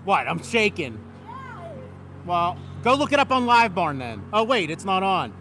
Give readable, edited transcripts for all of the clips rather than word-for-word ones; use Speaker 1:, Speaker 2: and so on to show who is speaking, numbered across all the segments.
Speaker 1: What? I'm shaking. Well, go look it up on Live Barn then. Oh wait, it's not on.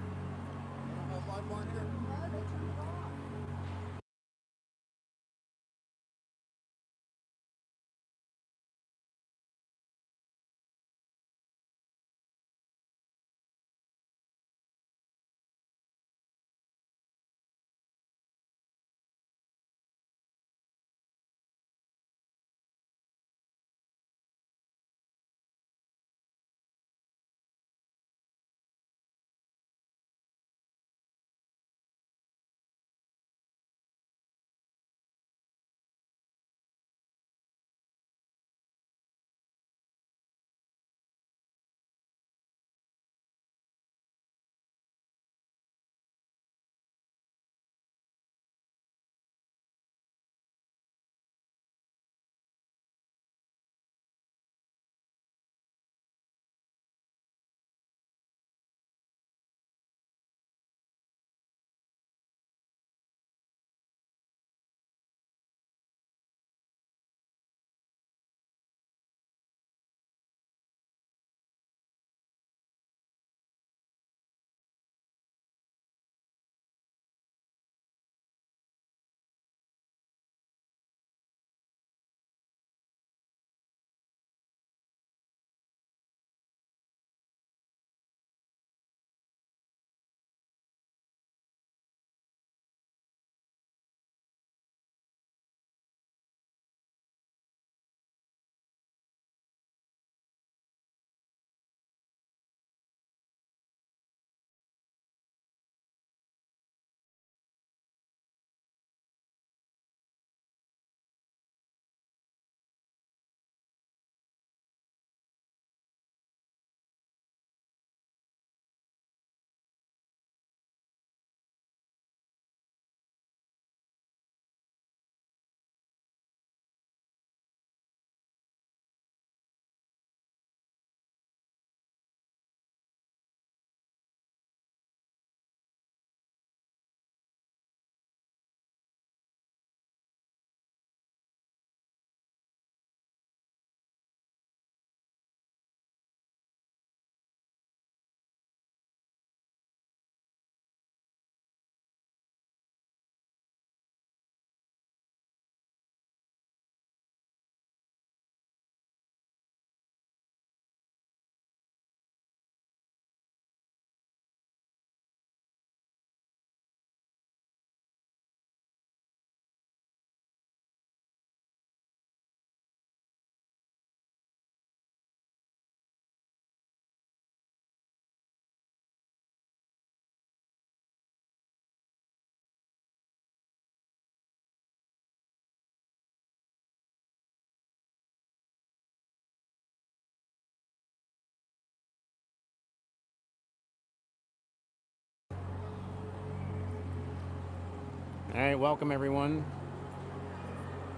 Speaker 1: All right, welcome everyone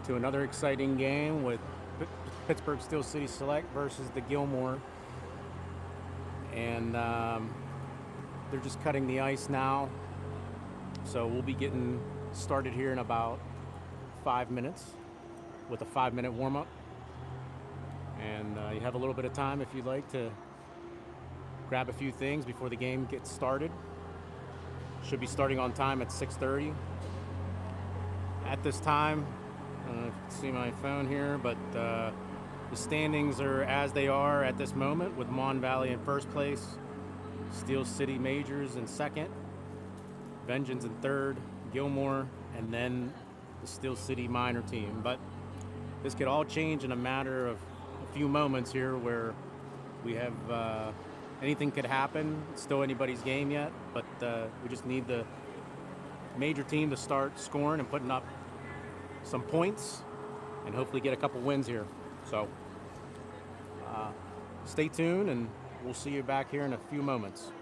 Speaker 1: to another exciting game with Pittsburgh Steel City Select versus the Gilmore. And they're just cutting the ice now. So we'll be getting started here in about 5 minutes with a 5-minute warm-up. And you have a little bit of time if you'd like to grab a few things before the game gets started. Should be starting on time at 6:30. At this time, I don't know if you can see my phone here, but the standings are as they are at this moment, with Mon Valley in first place, Steel City Majors in second, Vengeance in third, Gilmore, and then the Steel City minor team. But this could all change in a matter of a few moments here, where we have anything could happen. It's still anybody's game yet, but we just need the major team to start scoring and putting up some points and hopefully get a couple wins here. So stay tuned, and we'll see you back here in a few moments.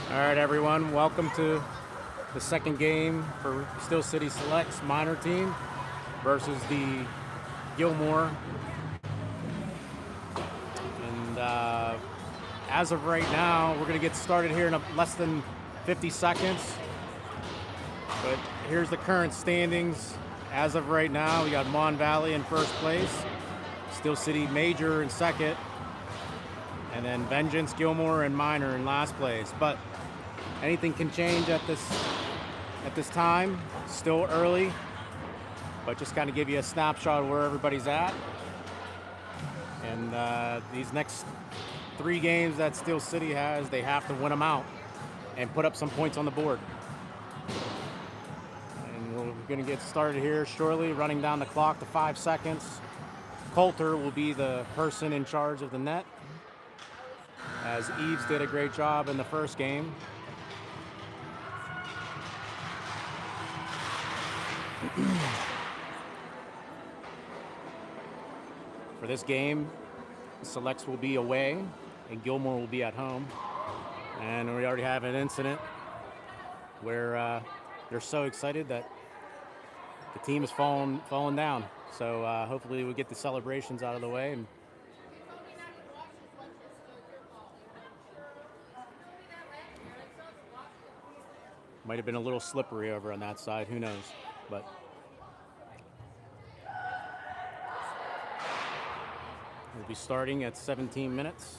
Speaker 1: All right, everyone, welcome to the second game for Steel City Select's minor team versus the Gilmore. And as of right now, we're going to get started here in less than 50 seconds. But here's the current standings. As of right now, we got Mon Valley in first place, Steel City Major in second, and then Vengeance, Gilmore, and Minor in last place. But anything can change at this time. Still early, but just kind of give you a snapshot of where everybody's at. And these next 3 games that Steel City has, they have to win them out and put up some points on the board. And we're going to get started here shortly, running down the clock to 5 seconds. Coulter will be the person in charge of the net, as Eves did a great job in the first game. For this game, Selects will be away and Gilmore will be at home. And we already have an incident where they're so excited that the team is falling down. So hopefully we'll get the celebrations out of the way. And might have been a little slippery over on that side, who knows. But we'll be starting at 17 minutes.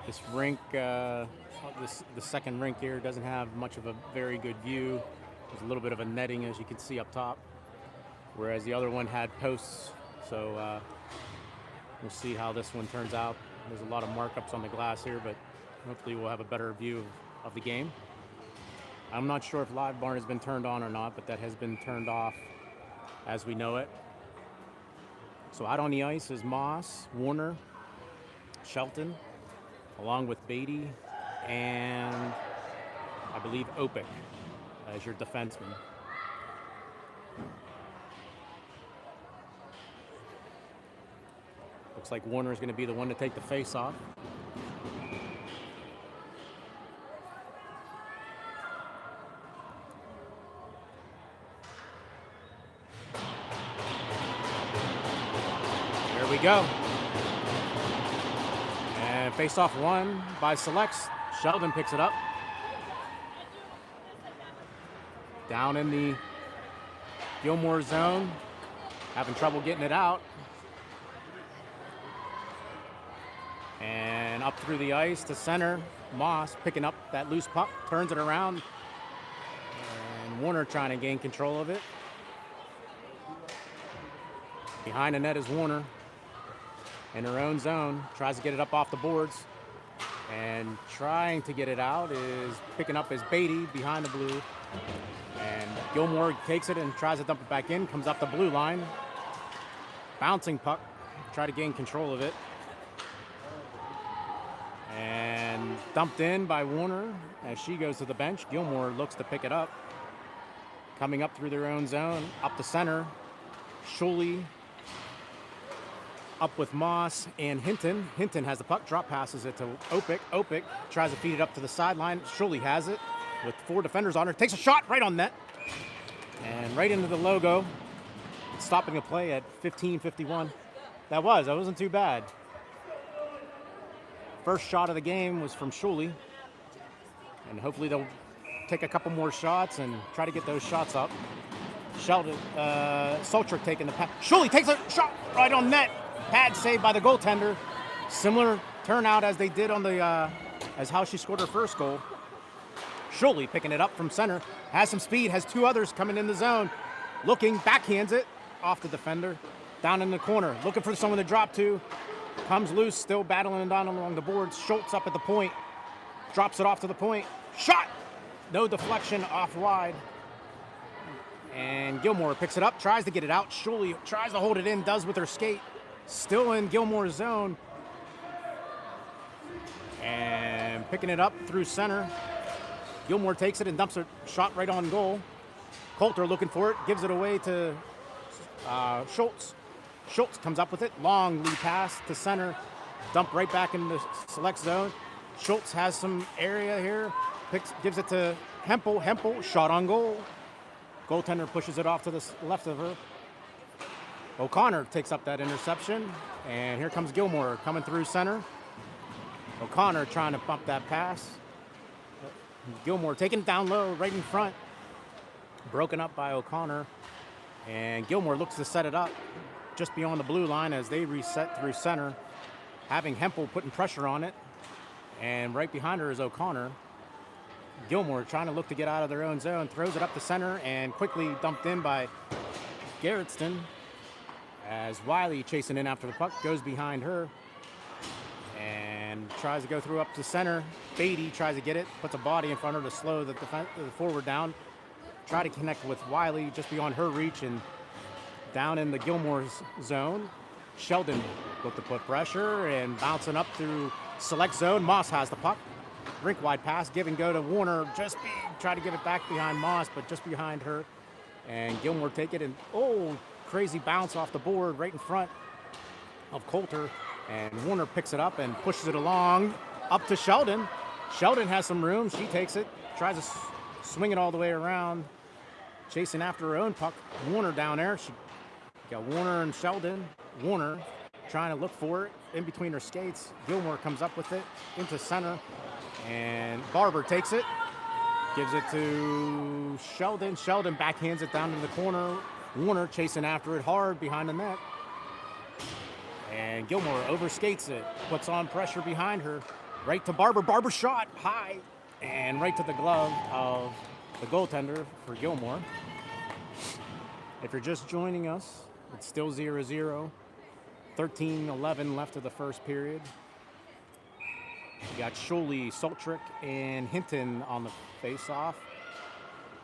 Speaker 1: This rink, the second rink here doesn't have much of a very good view. There's a little bit of a netting, as you can see up top, whereas the other one had posts. So we'll see how this one turns out. There's a lot of markups on the glass here, but hopefully we'll have a better view of the game. I'm not sure if Live Barn has been turned on or not, but that has been turned off as we know it. So out on the ice is Moss, Warner, Shelton, along with Beatty, and I believe Opic as your defenseman. Looks like Warner is going to be the one to take the face-off. There we go. And face-off won by Selects. Sheldon picks it up. Down in the Gilmore zone. Having trouble getting it out. And up through the ice to center. Moss picking up that loose puck, turns it around. And Warner trying to gain control of it. Behind the net is Warner. In her own zone, tries to get it up off the boards. And trying to get it out is picking up his Beatty behind the blue. And Gilmore takes it and tries to dump it back in, comes up the blue line. Bouncing puck, try to gain control of it. And dumped in by Warner as she goes to the bench. Gilmore looks to pick it up. Coming up through their own zone, up the center. Schuley up with Moss and Hinton. Hinton has the puck, drop passes it to Opic. Opic tries to feed it up to the sideline. Schuley has it with 4 defenders on her. Takes a shot right on net. And right into the logo. Stopping the play at 15:51. That wasn't too bad. First shot of the game was from Schuley. And hopefully they'll take a couple more shots and try to get those shots up. Sheldon, Solchuk taking the pass. Schuley takes a shot right on net. Pad saved by the goaltender. Similar turnout as they did on the, as how she scored her first goal. Schuley picking it up from center. Has some speed, has 2 others coming in the zone. Looking, backhands it off the defender. Down in the corner, looking for someone to drop to. Comes loose, still battling down along the boards. Schultz up at the point. Drops it off to the point. Shot! No deflection, off wide. And Gilmore picks it up, tries to get it out. Schuley tries to hold it in, does with her skate. Still in Gilmore's zone. And picking it up through center. Gilmore takes it and dumps a shot right on goal. Coulter looking for it, gives it away to Schultz. Schultz comes up with it. Long lead pass to center. Dump right back in the select zone. Schultz has some area here. Gives it to Hempel. Hempel, shot on goal. Goaltender pushes it off to the left of her. O'Connor takes up that interception. And here comes Gilmore coming through center. O'Connor trying to bump that pass. Gilmore taking it down low, right in front. Broken up by O'Connor. And Gilmore looks to set it up just beyond the blue line as they reset through center. Having Hempel putting pressure on it. And right behind her is O'Connor. Gilmore trying to look to get out of their own zone. Throws it up the center and quickly dumped in by Garretson. As Wiley chasing in after the puck goes behind her. And tries to go through up to center. Beatty tries to get it, puts a body in front of her to slow the forward down. Try to connect with Wiley just beyond her reach and down in the Gilmore's zone. Sheldon looked to put pressure and bouncing up through select zone. Moss has the puck. Rink wide pass, give and go to Warner. Try to get it back behind Moss, but just behind her. And Gilmore take it and crazy bounce off the board right in front of Coulter. And Warner picks it up and pushes it along up to Sheldon. Sheldon has some room. She takes it, tries to swing it all the way around, chasing after her own puck. Warner down there. She got Warner and Sheldon. Warner trying to look for it in between her skates. Gilmore comes up with it into center. And Barber takes it, gives it to Sheldon. Sheldon backhands it down to the corner. Warner chasing after it hard behind the net. And Gilmore overskates it, puts on pressure behind her. Right to Barber. Barber shot high and right to the glove of the goaltender for Gilmore. If you're just joining us, it's still 0-0. 13-11 left of the first period. You got Schuley, Soltrick, and Hinton on the face-off.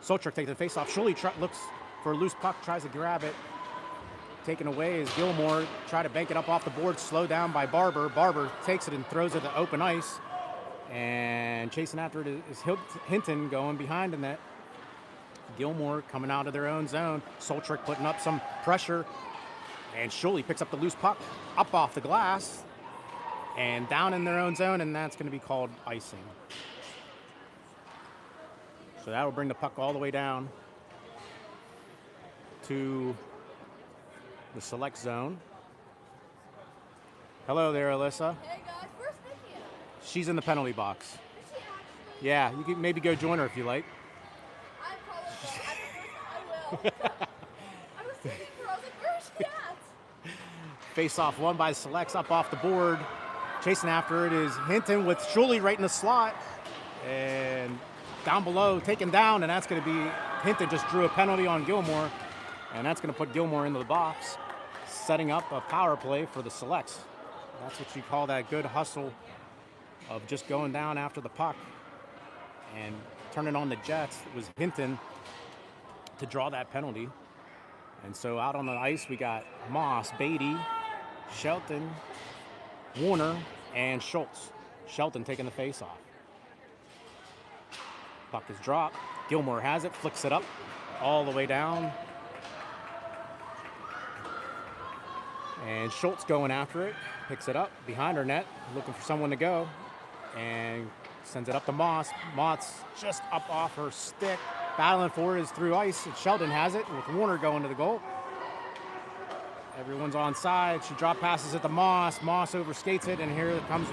Speaker 1: Soltrick takes the face-off. Schuley looks for a loose puck, tries to grab it. Taken away as Gilmore try to bank it up off the board, slowed down by Barber. Barber takes it and throws it to open ice. And chasing after it is Hinton going behind the net. Gilmore coming out of their own zone. Soltrick putting up some pressure. And Schuley picks up the loose puck up off the glass and down in their own zone, and that's going to be called icing. So that will bring the puck all the way down to the select zone. Hello there, Alyssa.
Speaker 2: Hey guys, where's Nikki at?
Speaker 1: She's in the penalty box.
Speaker 2: Is she actually?
Speaker 1: Yeah, you can maybe go join her if you like.
Speaker 2: I apologize. I will. I was thinking for, I was like, where is she at?
Speaker 1: Face off won by the selects up off the board. Chasing after it is Hinton with Schuley right in the slot. And down below, taken down, and that's going to be Hinton just drew a penalty on Gilmore. And that's going to put Gilmore into the box, setting up a power play for the selects. That's what you call that good hustle of just going down after the puck and turning on the Jets. It was Hinton to draw that penalty. And so out on the ice, we got Moss, Beatty, Shelton, Warner, and Schultz. Shelton taking the face-off. Puck is dropped. Gilmore has it, flicks it up all the way down. And Schultz going after it, picks it up behind her net, looking for someone to go, and sends it up to Moss. Moss just up off her stick, battling for it is through ice. And Sheldon has it with Warner going to the goal. Everyone's on side. She drop passes it to Moss. Moss overskates it, and here comes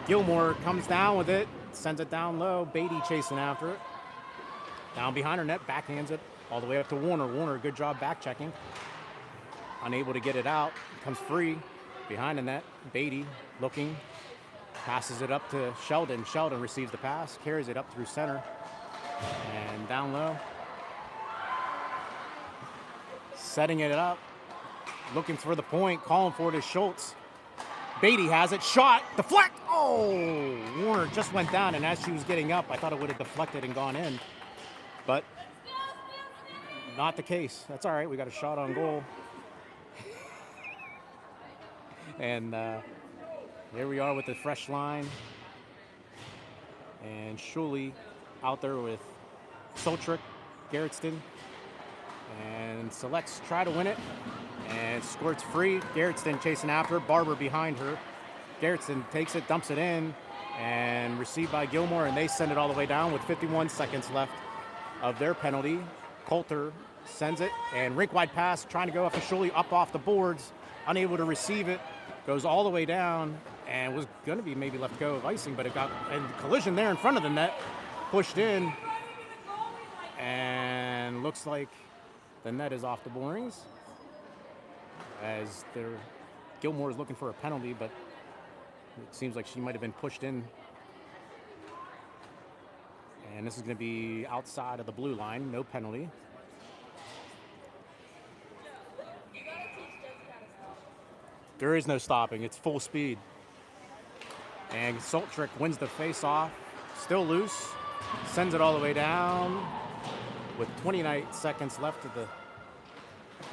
Speaker 1: Gilmore, comes down with it, sends it down low. Beatty chasing after it. Down behind her net, backhands it all the way up to Warner. Warner, good job back checking. Unable to get it out. Comes free behind the net. Beatty looking. Passes it up to Sheldon. Sheldon receives the pass. Carries it up through center. And down low. Setting it up. Looking for the point. Calling for it is Schultz. Beatty has it. Shot. Deflect. Oh! Warner just went down, and as she was getting up, I thought it would have deflected and gone in. But not the case. That's all right. We got a shot on goal. And here we are with the fresh line. And Schuley out there with Soltrick, Garretson, And Selects try to win it. And squirts free. Garretson chasing after her. Barber behind her. Garretson takes it, dumps it in, and received by Gilmore, and they send it all the way down with 51 seconds left of their penalty. Coulter sends it, and rink-wide pass, trying to go after Shuley up off the boards, unable to receive it, goes all the way down, and was going to be maybe left go of icing, but it got in collision there in front of the net, pushed in, and looks like the net is off the moorings, as Gilmore is looking for a penalty, but it seems like she might have been pushed in. And this is going to be outside of the blue line, no penalty. There is no stopping, it's full speed. And Soltrick wins the face-off, still loose, sends it all the way down with 29 seconds left of the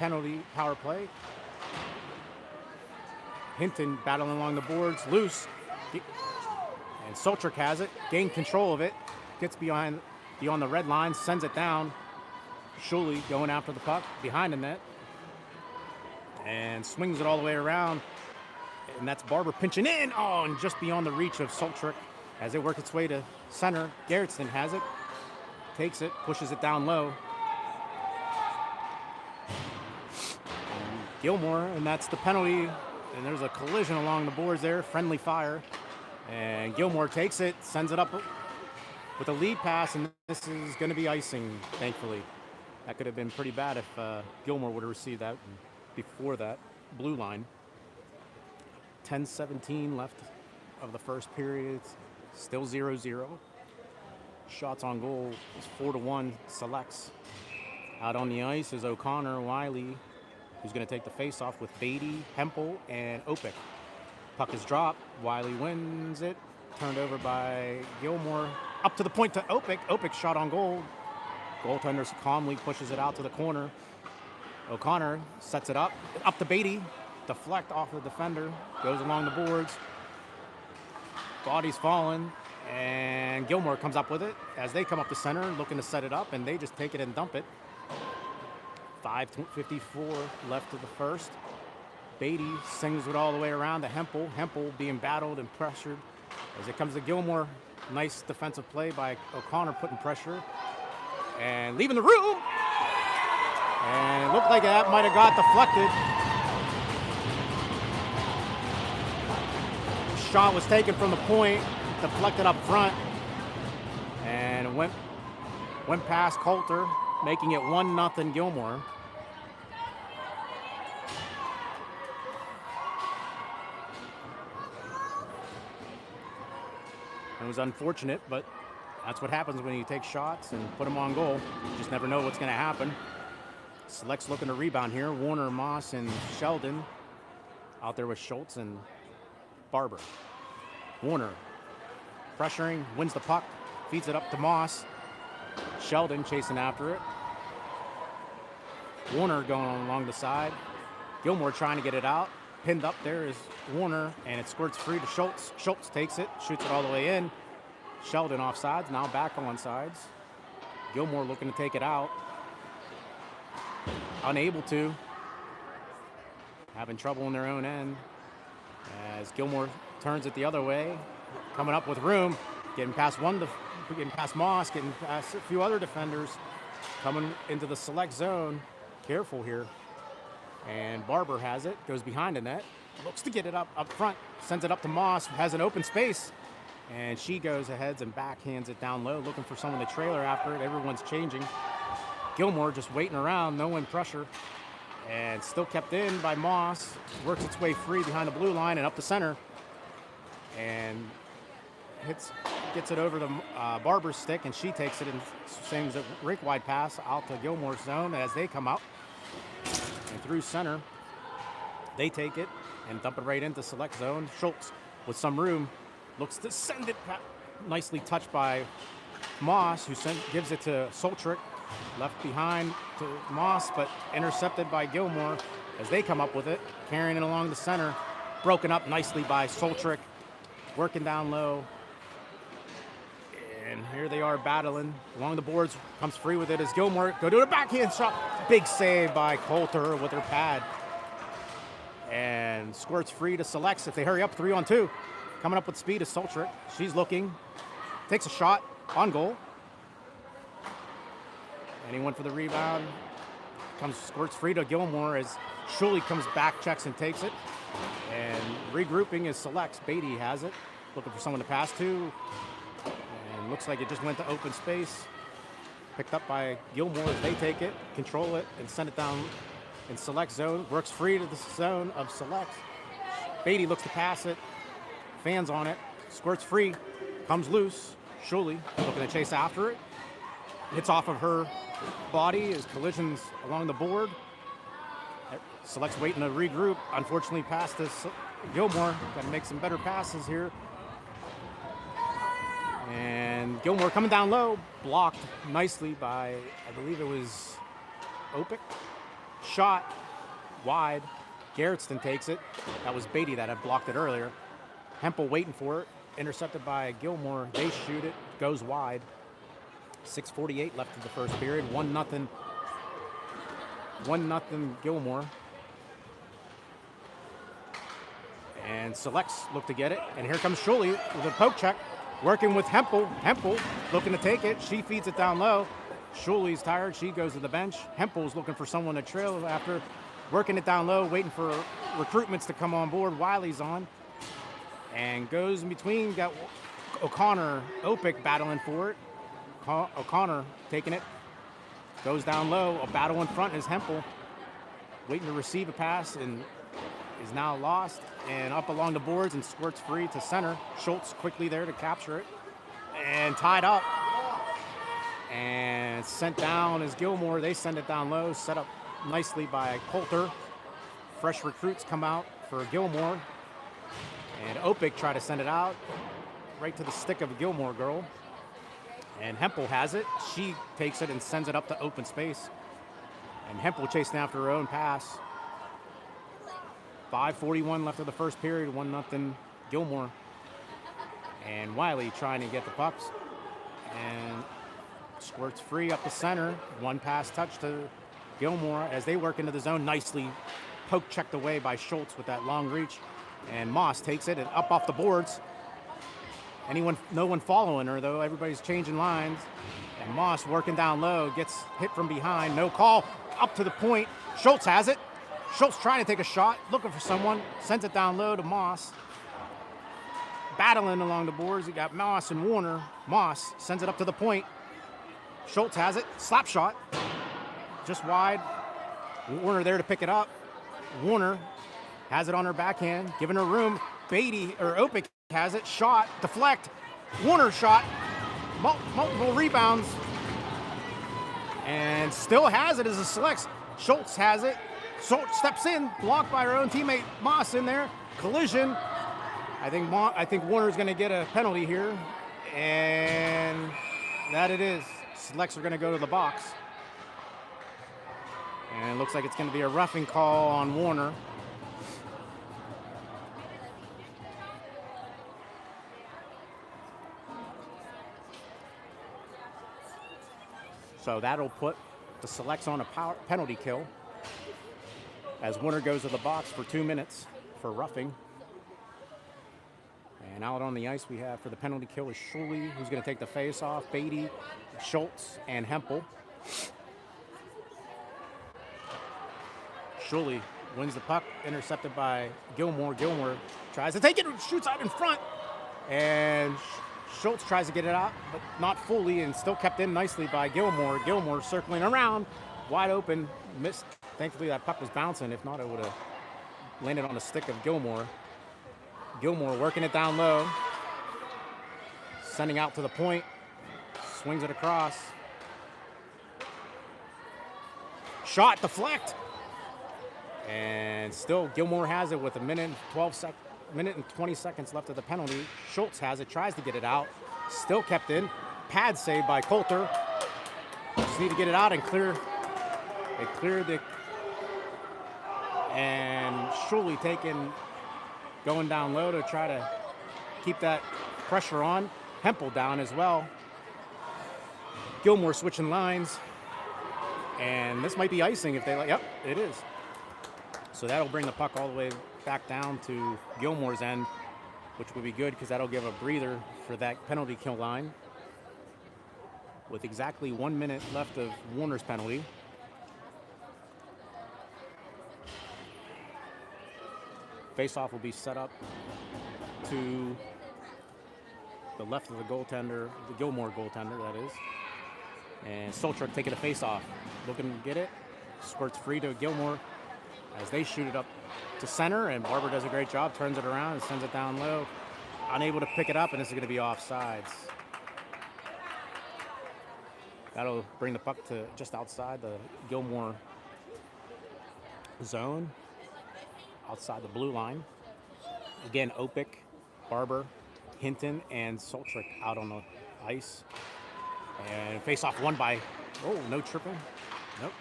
Speaker 1: penalty power play. Hinton battling along the boards, loose, and Soltrick has it, gained control of it, gets beyond the red line, sends it down. Shuley going after the puck behind the net, and swings it all the way around, and that's Barber pinching in, and just beyond the reach of Soltrick as it works its way to center. Garretson has it, takes it, pushes it down low. And Gilmore, and that's the penalty. And there's a collision along the boards there, friendly fire. And Gilmore takes it, sends it up with a lead pass, and this is going to be icing, thankfully. That could have been pretty bad if Gilmore would have received that before that blue line. 10:17 left of the first period, still 0-0. Shots on goal is 4-1, Selects. Out on the ice is O'Connor, Wiley, who's going to take the face-off with Beatty, Hempel, and Opik. Puck is dropped. Wiley wins it. Turned over by Gilmore. Up to the point to Opik. Opik shot on goal. Goaltender calmly pushes it out to the corner. O'Connor sets it up. Up to Beatty. Deflect off the defender. Goes along the boards. Body's falling. And Gilmore comes up with it as they come up the center looking to set it up, and they just take it and dump it. 5:54 left of the first. Beatty sings it all the way around to Hempel. Hempel being battled and pressured as it comes to Gilmore. Nice defensive play by O'Connor putting pressure and leaving the room. And it looked like that might have got deflected. The shot was taken from the point, deflected up front, and went past Coulter, making it 1-0 Gilmore. It was unfortunate, but that's what happens when you take shots and put them on goal. You just never know what's going to happen. Selects looking to rebound here. Warner, Moss, and Sheldon out there with Schultz and Barber. Warner pressuring, wins the puck, feeds it up to Moss. Sheldon chasing after it. Warner going along the side. Gilmore trying to get it out. Pinned up there is Warner, and it squirts free to Schultz. Schultz takes it, shoots it all the way in. Sheldon off sides, now back on sides. Gilmore looking to take it out. Unable to. Having trouble in their own end. As Gilmore turns it the other way. Coming up with room. Getting past Moss, getting past a few other defenders. Coming into the select zone. Careful here. And Barber has it, goes behind the net, looks to get it up front, sends it up to Moss, has an open space, and she goes ahead and backhands it down low, looking for someone to trailer after it. Everyone's changing. Gilmore just waiting around, no one pressure, and still kept in by Moss. Works its way free behind the blue line and up the center, and gets it over to Barber's stick, and she takes it and sends a rink-wide pass out to Gilmore's zone as they come out. And through center, they take it and dump it right into select zone. Schultz with some room looks to send it, nicely touched by Moss, who gives it to Soltrick, left behind to Moss, but intercepted by Gilmore as they come up with it, carrying it along the center, broken up nicely by Soltrick, working down low, and here they are battling along the boards. Comes free with it as Gilmore. Go to a backhand shot. Big save by Coulter with her pad. And squirts free to Selects if they hurry up 3-on-2. Coming up with speed is Soltrick. She's looking. Takes a shot on goal. Anyone for the rebound. Squirts free to Gilmore as Shuley comes back, checks and takes it. And regrouping is Selects. Beatty has it. Looking for someone to pass to. And looks like it just went to open space. Picked up by Gilmore as they take it, control it, and send it down in Select zone. Works free to the zone of Select. Beatty looks to pass it. Fans on it. Squirts free. Comes loose. Shuley looking to chase after it. Hits off of her body as collisions along the board. Select's waiting to regroup. Unfortunately, past this Gilmore. Got to make some better passes here. And Gilmore coming down low, blocked nicely by, I believe it was Opic. Shot wide. Garrettston takes it. That was Beatty that had blocked it earlier. Hempel waiting for it. Intercepted by Gilmore. They shoot it. Goes wide. 6:48 left in the first period. 1-0. 1-0 Gilmore. And Selects look to get it. And here comes Shuley with a poke check. Working with Hempel. Hempel looking to take it. She feeds it down low. Shuley's tired. She goes to the bench. Hempel's looking for someone to trail after. Working it down low, waiting for recruitments to come on board. Wiley's on. And goes in between. Got O'Connor, Opic battling for it. O'Connor taking it. Goes down low. A battle in front is Hempel. Waiting to receive a pass and is now lost. And up along the boards and squirts free to center. Schultz quickly there to capture it. And tied up. And sent down is Gilmore. They send it down low. Set up nicely by Coulter. Fresh recruits come out for Gilmore. And Opic try to send it out. Right to the stick of a Gilmore girl. And Hempel has it. She takes it and sends it up to open space. And Hempel chasing after her own pass. 5:41 left of the first period. 1-0 Gilmore. And Wiley trying to get the pucks. And squirts free up the center. One pass touch to Gilmore as they work into the zone. Nicely poke checked away by Schultz with that long reach. And Moss takes it and up off the boards. No one following her though. Everybody's changing lines. And Moss working down low, gets hit from behind. No call. Up to the point. Schultz has it. Schultz trying to take a shot, looking for someone. Sends it down low to Moss. Battling along the boards. You got Moss and Warner. Moss sends it up to the point. Schultz has it. Slap shot. Just wide. Warner there to pick it up. Warner has it on her backhand, giving her room. Opic has it. Shot. Deflect. Warner shot. Multiple rebounds. And still has it as a Selects. Schultz has it. Schultz steps in. Blocked by her own teammate Moss in there. Collision. I think Warner's going to get a penalty here. And that it is. Selects are going to go to the box. And it looks like it's going to be a roughing call on Warner. So that'll put the Selects on a penalty kill as Warner goes to the box for 2 minutes for roughing. And out on the ice we have for the penalty kill is Shuley, who's going to take the face off, Beatty, Schultz, and Hempel. Shuley wins the puck, intercepted by Gilmore. Gilmore tries to take it, shoots out in front, and Schultz tries to get it out, but not fully, and still kept in nicely by Gilmore. Gilmore circling around, wide open, missed. Thankfully that puck was bouncing. If not, it would have landed on the stick of Gilmore. Gilmore working it down low, sending out to the point, swings it across. Shot, deflect. And still Gilmore has it with a minute and 20 seconds left of the penalty. Schultz has it, tries to get it out. Still kept in. Pad saved by Coulter. Just need to get it out and clear. They cleared the... And Shuley going down low to try to keep that pressure on. Hempel down as well. Gilmore switching lines. And this might be icing if they like. Yep, it is. So that'll bring the puck all the way back down to Gilmore's end, which would be good because that'll give a breather for that penalty kill line. With exactly 1 minute left of Warner's penalty. Face-off will be set up to the left of the goaltender, the Gilmore goaltender, that is. And Solchuk taking a face-off. Looking to get it. Squirts free to Gilmore as they shoot it up to center, and Barber does a great job, turns it around and sends it down low. Unable to pick it up, and this is going to be offsides. That'll bring the puck to just outside the Gilmore zone, outside the blue line. Again, Opik, Barber, Hinton, and Solchuk out on the ice. And face-off won by, no tripping. Nope.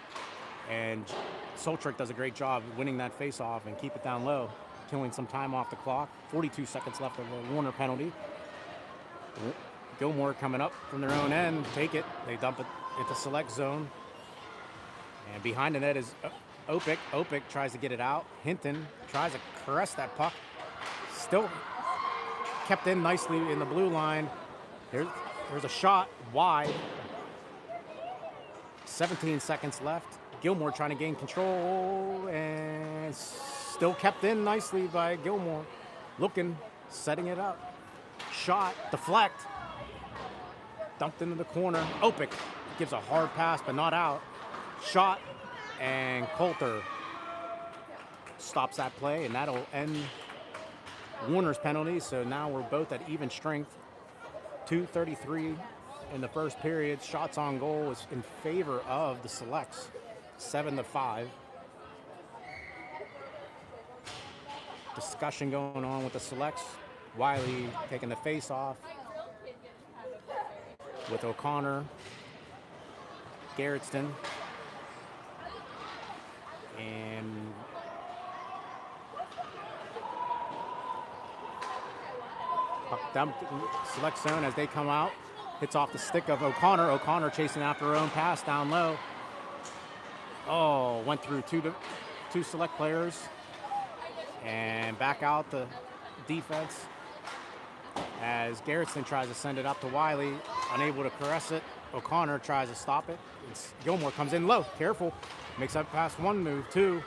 Speaker 1: And Solchuk does a great job winning that face-off and keep it down low, killing some time off the clock. 42 seconds left of the Warner penalty. Gilmore coming up from their own end, take it. They dump it into select zone. And behind the net is Opik. Opik tries to get it out. Hinton tries to caress that puck. Still kept in nicely in the blue line. There's a shot wide. 17 seconds left. Gilmore trying to gain control and still kept in nicely by Gilmore. Looking, setting it up. Shot, deflect. Dumped into the corner. Opik gives a hard pass, but not out. Shot, and Coulter stops that play, and that'll end Warner's penalty. So now we're both at even strength. 2:33 in the first period. Shots on goal is in favor of the Selects, 7-5. Discussion going on with the Selects. Wiley taking the face off with O'Connor, Garretson, and puck dumped select zone as they come out. Hits off the stick of O'Connor. O'Connor chasing after her own pass down low. Went through two select players and back out the defense as Garretson tries to send it up to Wiley, unable to caress it. O'Connor tries to stop it. Gilmore comes in low, careful, makes that pass one, move two.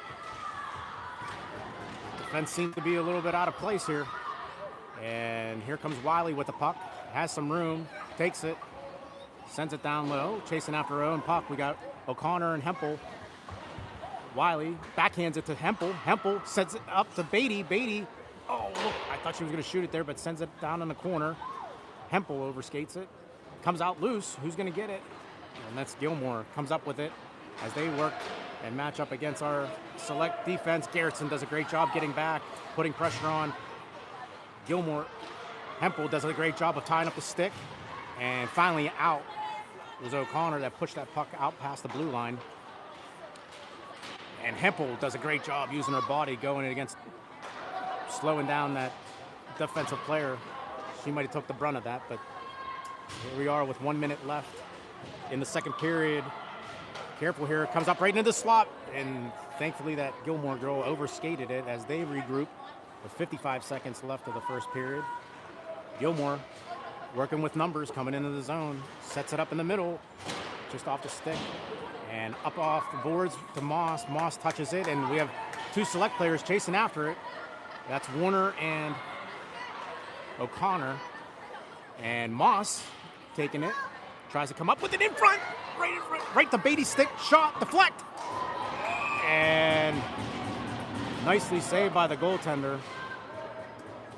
Speaker 1: Defense seems to be a little bit out of place here. And here comes Wiley with the puck, has some room, takes it, sends it down low, chasing after her own puck. We got O'Connor and Hempel. Wiley backhands it to Hempel. Hempel sends it up to Beatty. Beatty, look, I thought she was going to shoot it there, but sends it down in the corner. Hempel overskates it, comes out loose. Who's going to get it? And that's Gilmore. Comes up with it as they work and match up against our select defense. Garretson does a great job getting back, putting pressure on. Gilmore, Hempel does a great job of tying up the stick. And finally out was O'Connor that pushed that puck out past the blue line. And Hempel does a great job using her body going against, slowing down that defensive player. She might have took the brunt of that, but here we are with 1 minute left in the second period. Careful here, comes up right into the slot, and thankfully that Gilmore girl overskated it as they regroup with 55 seconds left of the first period. Gilmore working with numbers, coming into the zone, sets it up in the middle, just off the stick, and up off the boards to Moss. Moss touches it, and we have two select players chasing after it. That's Warner and O'Connor. And Moss taking it, tries to come up with it in front, right to Beatty's stick, shot, deflect. And nicely saved by the goaltender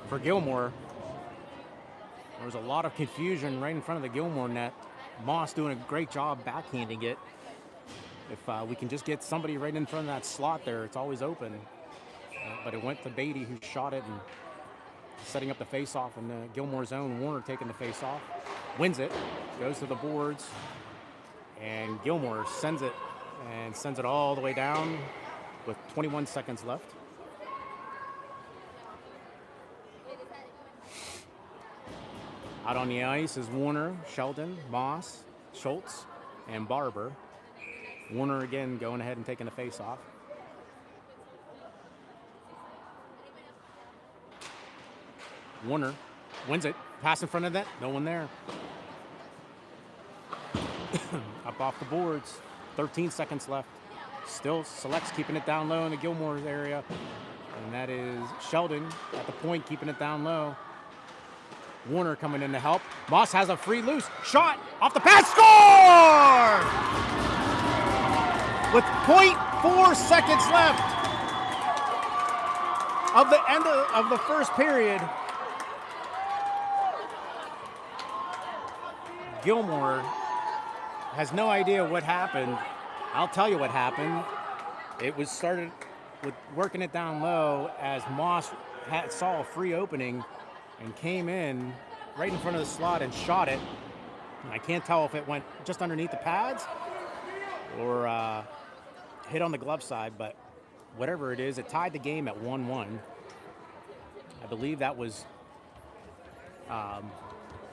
Speaker 1: for Gilmore. There was a lot of confusion right in front of the Gilmore net. Moss doing a great job backhanding it. If we can just get somebody right in front of that slot there, it's always open. But it went to Beatty, who shot it and setting up the face-off in the Gilmore zone. Warner taking the face-off, wins it, goes to the boards, and Gilmore sends it all the way down with 21 seconds left. Out on the ice is Warner, Sheldon, Moss, Schultz, and Barber. Warner again going ahead and taking the face off. Warner wins it. Pass in front of that. No one there. Up off the boards. 13 seconds left. Still Select's keeping it down low in the Gilmore area. And that is Sheldon at the point keeping it down low. Warner coming in to help. Moss has a free loose shot off the pass. Score! With 0.4 seconds left of the end of the first period, Gilmore has no idea what happened. I'll tell you what happened. It was started with working it down low as Moss saw a free opening and came in right in front of the slot and shot it. And I can't tell if it went just underneath the pads or hit on the glove side, but whatever it is, it tied the game at 1-1. I believe that was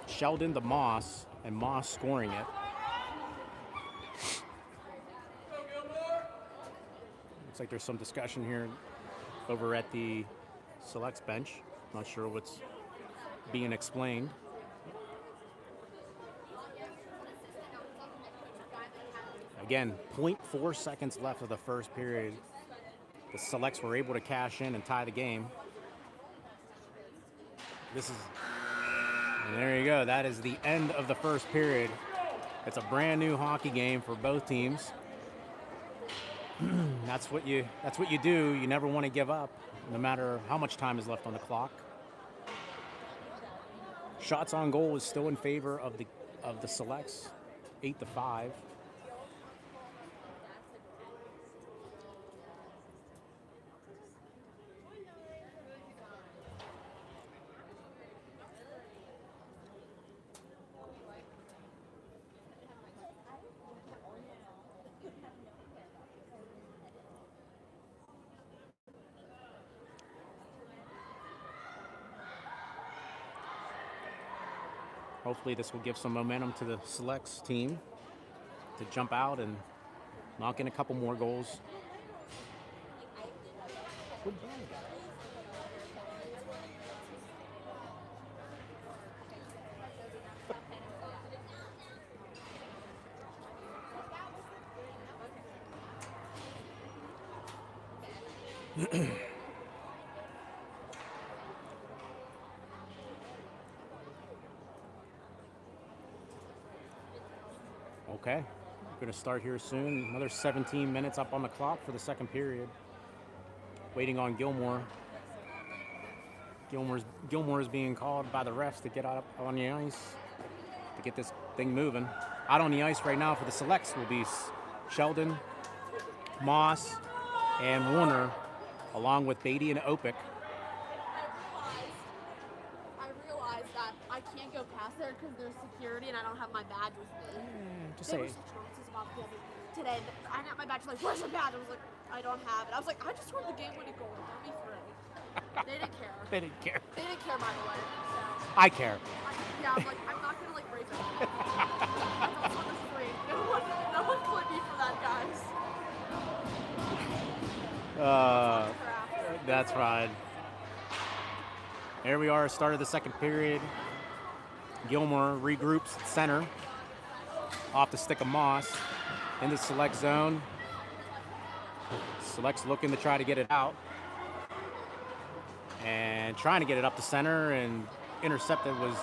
Speaker 1: Sheldon to Moss, and Moss scoring it. Looks like there's some discussion here over at the Selects bench. Not sure what's being explained. Again, 0.4 seconds left of the first period. The Selects were able to cash in and tie the game. And there you go. That is the end of the first period. It's a brand new hockey game for both teams. That's what you do. You never want to give up, no matter how much time is left on the clock. Shots on goal is still in favor of the Selects, 8-5. Hopefully this will give some momentum to the Selects team to jump out and knock in a couple more goals. Okay, we're going to start here soon. Another 17 minutes up on the clock for the second period. Waiting on Gilmore. Gilmore is being called by the refs to get up on the ice to get this thing moving. Out on the ice right now for the Selects will be Sheldon, Moss, and Warner, along with Beatty and Opic.
Speaker 2: I realized that I can't go past there because there's security and I don't have my badge with me.
Speaker 1: Just
Speaker 2: They
Speaker 1: say
Speaker 2: were so traumatized about the other today. I got my badge, like, where's your badge? I was like, I don't have it. I was like, I just scored the game-winning goal. Let me free. They didn't care.
Speaker 1: They didn't care.
Speaker 2: They didn't care, by the way. So,
Speaker 1: I care.
Speaker 2: yeah, I'm like, I'm not gonna like rape it. This one is free. No one clip me for that, guys.
Speaker 1: That's fine. Here we are, start of the second period. Gilmore regroups at center. Off the stick of Moss. In the Select zone. Select's looking to try to get it out. And trying to get it up the center, and intercepted was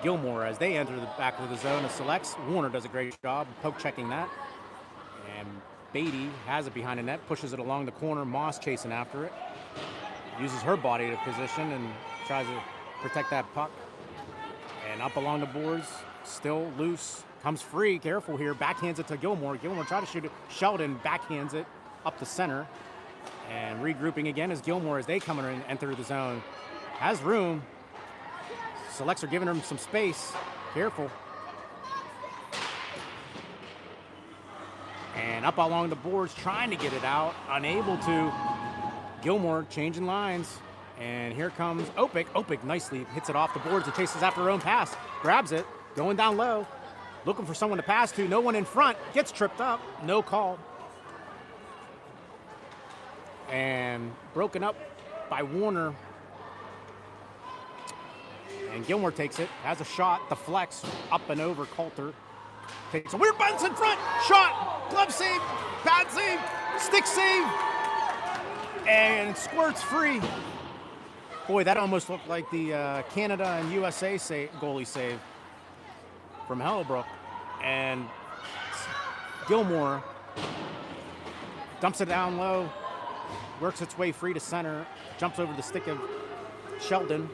Speaker 1: Gilmore as they enter the back of the zone of Selects. Warner does a great job poke checking that. And Beatty has it behind the net, pushes it along the corner. Moss chasing after it. Uses her body to position and tries to protect that puck. And up along the boards, still loose. Comes free, careful here, backhands it to Gilmore. Gilmore try to shoot it. Sheldon backhands it up the center. And regrouping again as Gilmore as they come in and enter the zone. Has room. Selects are giving him some space. Careful. And up along the boards, trying to get it out. Unable to. Gilmore changing lines. And here comes Opic. Opic nicely hits it off the boards and chases after her own pass. Grabs it. Going down low. Looking for someone to pass to. No one in front. Gets tripped up. No call. And broken up by Warner. And Gilmore takes it. Has a shot. Deflects. Up and over Coulter. Takes a weird bounce in front. Shot. Glove save. Bad save. Stick save. And squirts free. Boy, that almost looked like the Canada and USA goalie save from Hellebrook. And Gilmore dumps it down low, works its way free to center, jumps over the stick of Sheldon.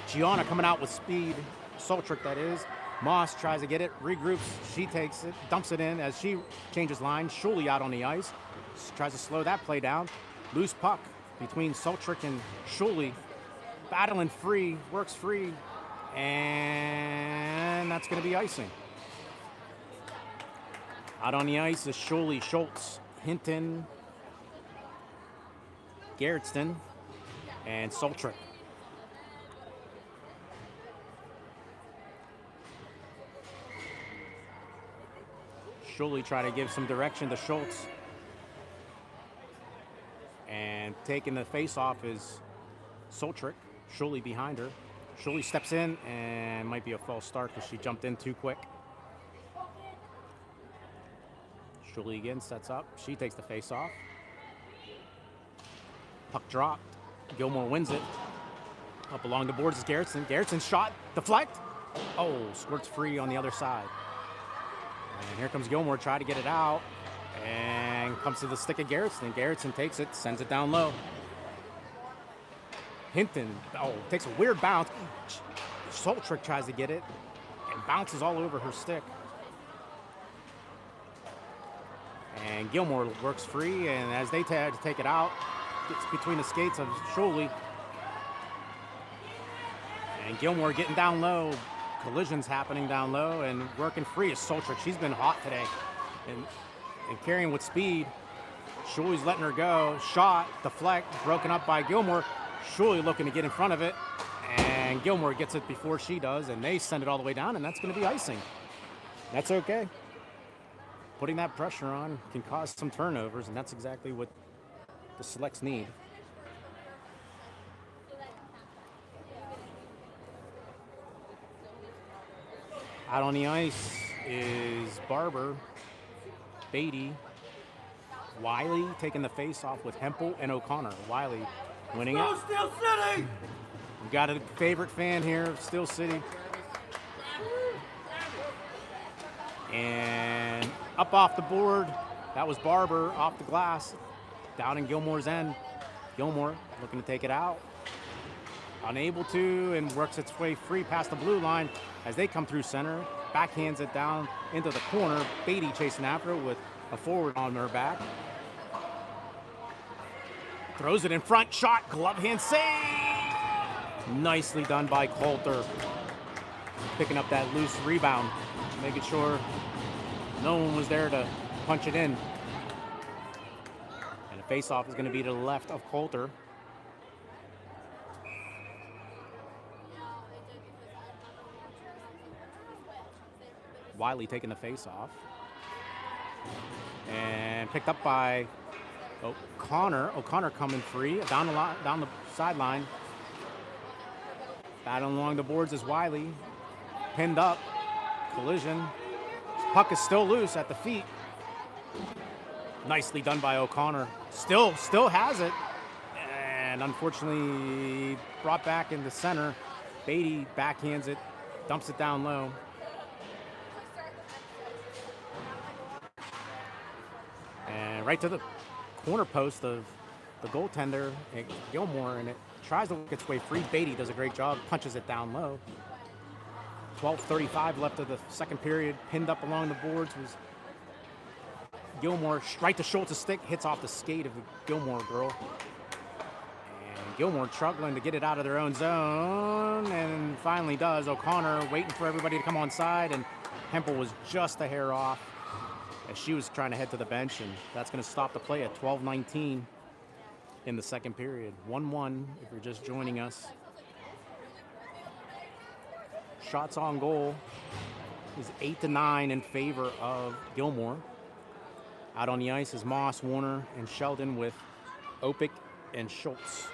Speaker 1: Gianna coming out with speed, Soltrick that is. Moss tries to get it, regroups, she takes it, dumps it in as she changes lines. Shuley out on the ice, tries to slow that play down. Loose puck between Soltrick and Shuley. Battling free, works free, and that's going to be icing. Out on the ice is Shuley, Schultz, Hinton, Gerritston, and Soltrick. Shuley trying to give some direction to Schultz. And taking the face-off is Soltrick. Shuley behind her. Shuley steps in and might be a false start because she jumped in too quick. Shuley again sets up. She takes the face off. Puck dropped. Gilmore wins it. Up along the boards is Gerritsen. Gerritsen's shot. Deflect. Oh, squirts free on the other side. And here comes Gilmore. Try to get it out. And comes to the stick of Gerritsen. Gerritsen takes it. Sends it down low. Hinton, takes a weird bounce. Soltrick tries to get it and bounces all over her stick. And Gilmore works free, and as they try to take it out, it's between the skates of Shuley. And Gilmore getting down low. Collisions happening down low, and working free is Soltrick. She's been hot today. And carrying with speed. Shuley's letting her go. Shot, deflect, broken up by Gilmore. Shuley looking to get in front of it, and Gilmore gets it before she does, and they send it all the way down, and that's going to be icing. That's okay. Putting that pressure on can cause some turnovers, and that's exactly what the Selects need. Out on the ice is Barber, Beatty, Wiley taking the face off with Hempel and O'Connor. Wiley winning it.
Speaker 3: Steel City!
Speaker 1: We've got a favorite fan here of Steel City. And up off the board, that was Barber off the glass, down in Gilmore's end. Gilmore looking to take it out. Unable to, and works its way free past the blue line as they come through center. Backhands it down into the corner. Beatty chasing after it with a forward on her back. Throws it in front, shot, glove hand save! Nicely done by Coulter. Picking up that loose rebound, making sure no one was there to punch it in. And the face-off is going to be to the left of Coulter. Wiley taking the face-off. And picked up by O'Connor. O'Connor coming free down the sideline. Battling along the boards is Wiley. Pinned up. Collision. Puck is still loose at the feet. Nicely done by O'Connor. Still has it. And unfortunately brought back into center. Beatty backhands it. Dumps it down low. And right to the corner post of the goaltender, Gilmore, and it tries to work its way free. Beatty does a great job, punches it down low. 12:35 left of the second period. Pinned up along the boards was Gilmore. Right to Schultz's stick, hits off the skate of the Gilmore girl. And Gilmore struggling to get it out of their own zone, and finally does. O'Connor waiting for everybody to come on side, and Hempel was just a hair off as she was trying to head to the bench, and that's going to stop the play at 12:19 in the second period. 1-1 if you're just joining us. Shots on goal is 8-9 in favor of Gilmore. Out on the ice is Moss, Warner, and Sheldon with Opic and Schultz.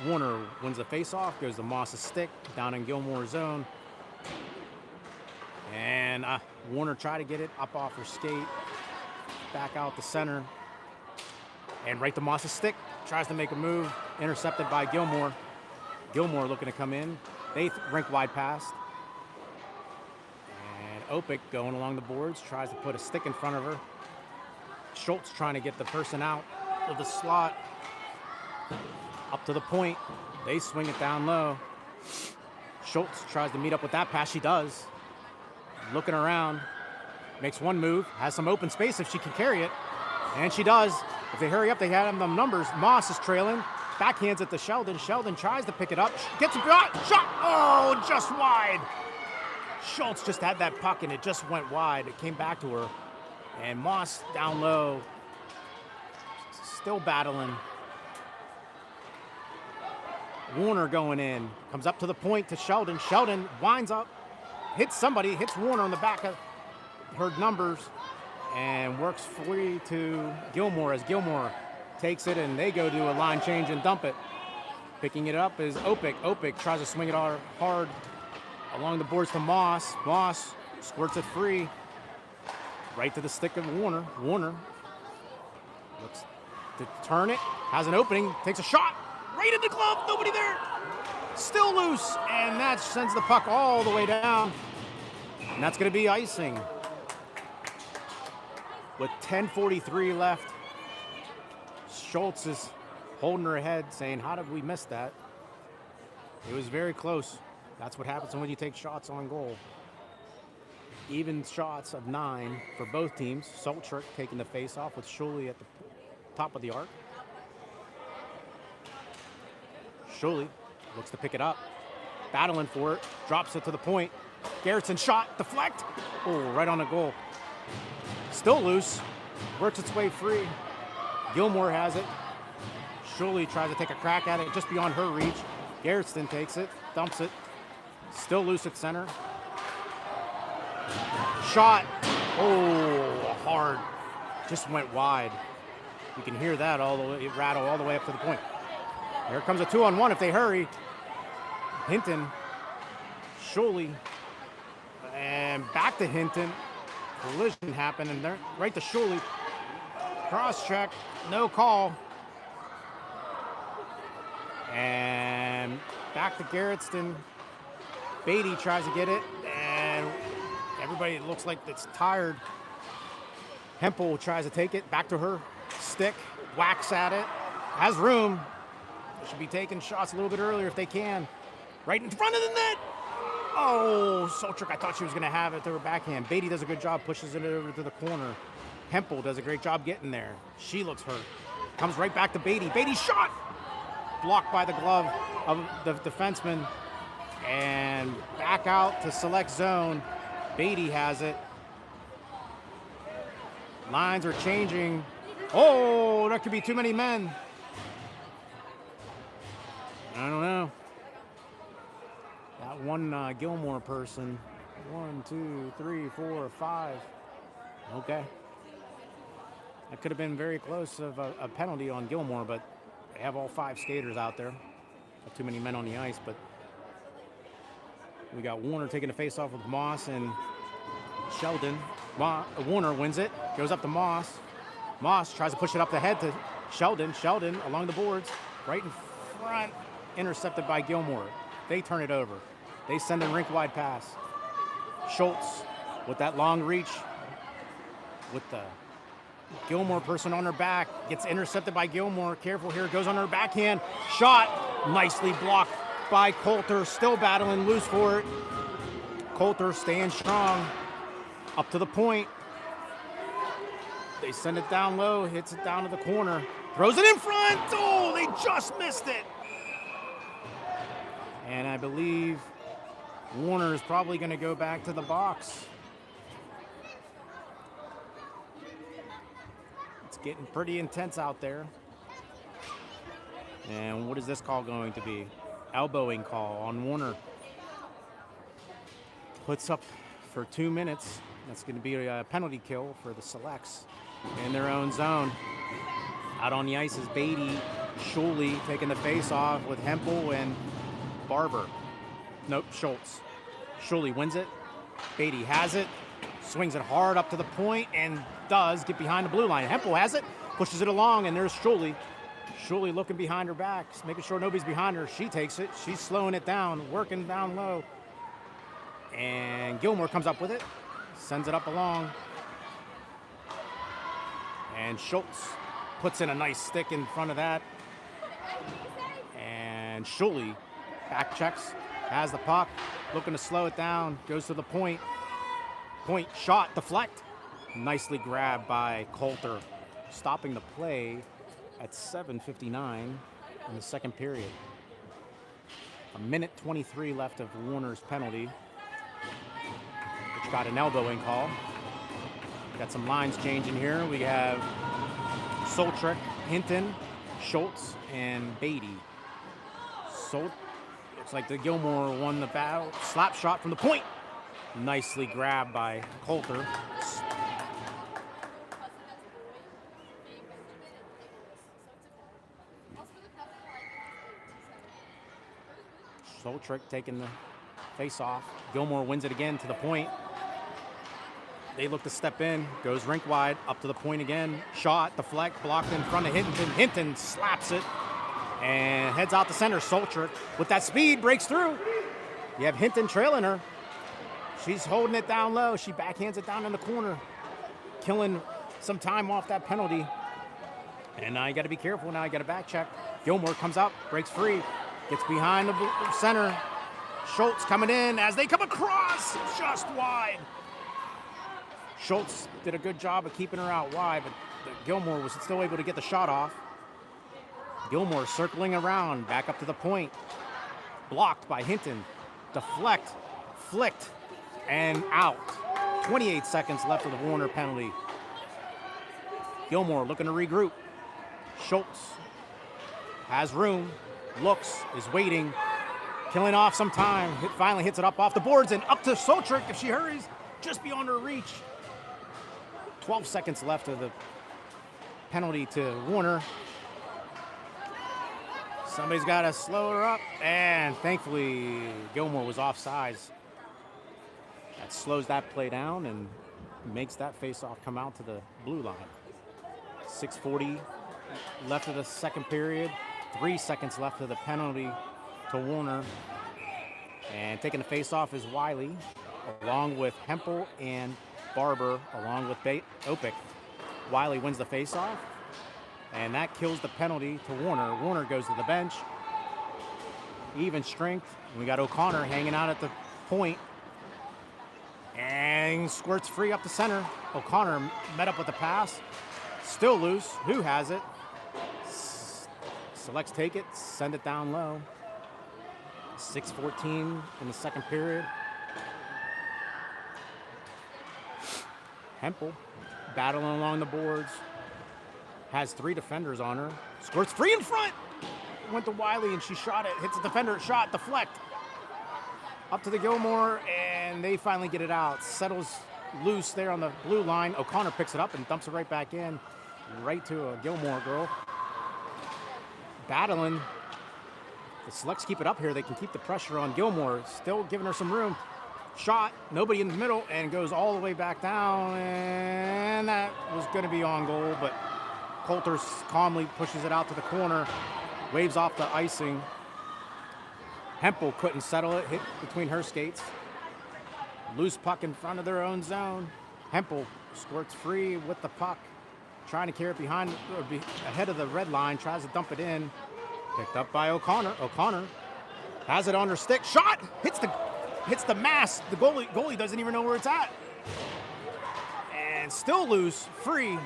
Speaker 1: Warner wins the faceoff, goes to Moss's stick, down in Gilmore's zone. And Warner tried to get it up off her skate, back out the center, and right to Moss's stick. Tries to make a move, intercepted by Gilmore. Gilmore looking to come in. They rink wide pass. And Opic going along the boards, tries to put a stick in front of her. Schultz trying to get the person out of the slot. Up to the point. They swing it down low. Schultz tries to meet up with that pass. She does. Looking around. Makes one move. Has some open space if she can carry it. And she does. If they hurry up, they have them numbers. Moss is trailing. Backhands it to Sheldon. Sheldon tries to pick it up. Gets a shot. Oh, just wide. Schultz just had that puck, and it just went wide. It came back to her. And Moss down low. Still battling. Warner going in. Comes up to the point to Sheldon. Sheldon winds up. Hits somebody. Hits Warner on the back of her numbers. And works free to Gilmore as Gilmore takes it, and they go to a line change and dump it. Picking it up is Opic. Opic tries to swing it hard along the boards to Moss. Moss squirts it free. Right to the stick of Warner. Warner looks to turn it. Has an opening. Takes a shot. Right in the glove. Nobody there. Still loose. And that sends the puck all the way down. And that's going to be icing. With 10:43 left, Schultz is holding her head, saying, how did we miss that? It was very close. That's what happens when you take shots on goal. Even shots of 9 for both teams. Saltchuk taking the face-off with Shuley at the top of the arc. Shuley looks to pick it up. Battling for it. Drops it to the point. Garrettson shot. Deflect. Oh, right on the goal. Still loose. Works its way free. Gilmore has it. Shuley tries to take a crack at it just beyond her reach. Garrettson takes it. Dumps it. Still loose at center. Shot. Oh, hard. Just went wide. You can hear that all the way, rattle all the way up to the point. Here comes a 2-on-1 if they hurry. Hinton. Shuley. And back to Hinton. Collision happened, and they're right to Shuley. Cross check. No call. And back to Garretson. Beatty tries to get it, and everybody looks like it's tired. Hempel tries to take it back to her stick, whacks at it, has room. They should be taking shots a little bit earlier if they can. Right in front of the net. Oh, Saltchuk, I thought she was going to have it to her backhand. Beatty does a good job, pushes it over to the corner. Hempel does a great job getting there. She looks hurt. Comes right back to Beatty. Beatty shot! Blocked by the glove of the defenseman. And back out to select zone. Beatty has it. Lines are changing. Oh, there could be too many men. I don't know. That one Gilmore person. 1, 2, 3, 4, 5. Okay. That could have been very close of a penalty on Gilmore, but they have all 5 skaters out there. Not too many men on the ice, but we got Warner taking a face-off with Moss and Sheldon. Warner wins it, goes up to Moss. Moss tries to push it up the head to Sheldon. Sheldon along the boards, right in front, intercepted by Gilmore. They turn it over. They send a rink-wide pass. Schultz with that long reach with the Gilmore person on her back. Gets intercepted by Gilmore. Careful here, goes on her backhand. Shot, nicely blocked by Coulter. Still battling loose for it. Coulter staying strong. Up to the point. They send it down low, hits it down to the corner. Throws it in front. Oh, they just missed it. And I believe Warner is probably going to go back to the box. It's getting pretty intense out there. And what is this call going to be? Elbowing call on Warner. Puts up for 2 minutes. That's going to be a penalty kill for the Selects in their own zone. Out on the ice is Beatty, Schuley taking the face off with Hempel and Barber. Nope, Schultz. Schuley wins it. Beatty has it, swings it hard up to the point, and does get behind the blue line. Hempel has it, pushes it along, and there's Schuley. Schuley looking behind her back, making sure nobody's behind her. She takes it. She's slowing it down, working down low. And Gilmore comes up with it, sends it up along. And Schultz puts in a nice stick in front of that. And Schuley back checks, has the puck, looking to slow it down, goes to the point. Point shot, deflect. Nicely grabbed by Coulter, stopping the play at 7:59 in the second period. 1:23 left of Warner's penalty, which got an elbowing call. Got some lines changing here. We have Soltrick, Hinton, Schultz, and Beatty. Looks like the Gilmore won the battle. Slap shot from the point. Nicely grabbed by Coulter. Soltrick taking the face off. Gilmore wins it again to the point. They look to step in. Goes rink wide, up to the point again. Shot, deflect, blocked in front of Hinton. Hinton slaps it and heads out the center. Soltrick, with that speed, breaks through. You have Hinton trailing her. She's holding it down low. She backhands it down in the corner, killing some time off that penalty. And now you got to be careful. Now you got to back check. Gilmore comes up, breaks free, gets behind the center. Schultz coming in as they come across, just wide. Schultz did a good job of keeping her out wide, but Gilmore was still able to get the shot off. Gilmore circling around, back up to the point. Blocked by Hinton. Deflect, flicked, and out. 28 seconds left of the Warner penalty. Gilmore looking to regroup. Schultz has room, looks, is waiting, killing off some time. Finally hits it up off the boards and up to Soltrick if she hurries, just beyond her reach. 12 seconds left of the penalty to Warner. Somebody's got to slow her up, and thankfully Gilmore was offsides. That slows that play down and makes that faceoff come out to the blue line. 6:40 left of the second period. 3 seconds left of the penalty to Warner. And taking the faceoff is Wiley, along with Hempel and Barber, along with Opik. Wiley wins the faceoff, and that kills the penalty to Warner. Warner goes to the bench. Even strength. We got O'Connor hanging out at the point and squirts free up the center. O'Connor met up with the pass. Still loose. Who has it? Selects take it, send it down low. 6:14 in the second period. Hempel battling along the boards. Has 3 defenders on her. Squirts free in front. Went to Wiley and she shot it. Hits the defender. Shot. Deflect. Up to the Gilmore, and they finally get it out. Settles loose there on the blue line. O'Connor picks it up and dumps it right back in. Right to a Gilmore girl. Battling. The Selects keep it up here. They can keep the pressure on Gilmore. Still giving her some room. Shot. Nobody in the middle, and goes all the way back down. And that was going to be on goal, but Coulter calmly pushes it out to the corner. Waves off the icing. Hempel couldn't settle it. Hit between her skates. Loose puck in front of their own zone. Hempel squirts free with the puck. Trying to carry it behind, or ahead of the red line. Tries to dump it in. Picked up by O'Connor. O'Connor has it on her stick. Shot! Hits the mask. The goalie doesn't even know where it's at. And still loose. Free.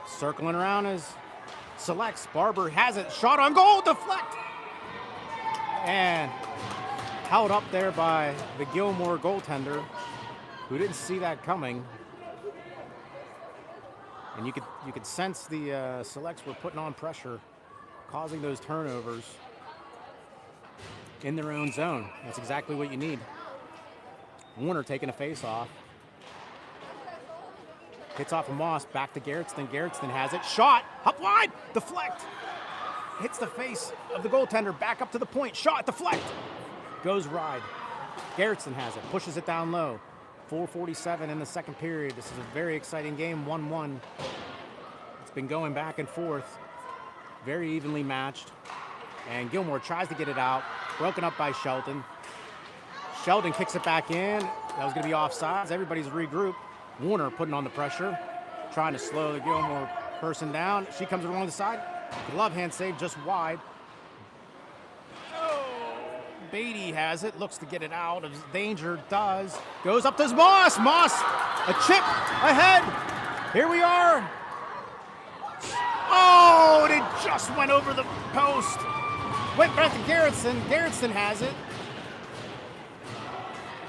Speaker 1: Circling around is Selects. Barber has it. Shot on goal. Deflect. And held up there by the Gilmore goaltender, who didn't see that coming. And you could sense the Selects were putting on pressure, causing those turnovers in their own zone. That's exactly what you need. Warner taking a face off. Hits off of Moss, back to Garretson. Garretson has it. Shot, up wide, deflect. Hits the face of the goaltender, back up to the point. Shot, deflect. Goes wide. Garretson has it, pushes it down low. 4:47 in the second period. This is a very exciting game, 1-1. It's been going back and forth, very evenly matched. And Gilmore tries to get it out, broken up by Sheldon. Sheldon kicks it back in. That was going to be offsides. Everybody's regrouped. Warner putting on the pressure, trying to slow the Gilmore person down. She comes along the side. Glove hand save just wide. Oh, Beatty has it, looks to get it out of danger, does. Goes up to Moss. Moss, a chip ahead. Here we are. Oh, it just went over the post. Went back to Garretson. Garretson has it.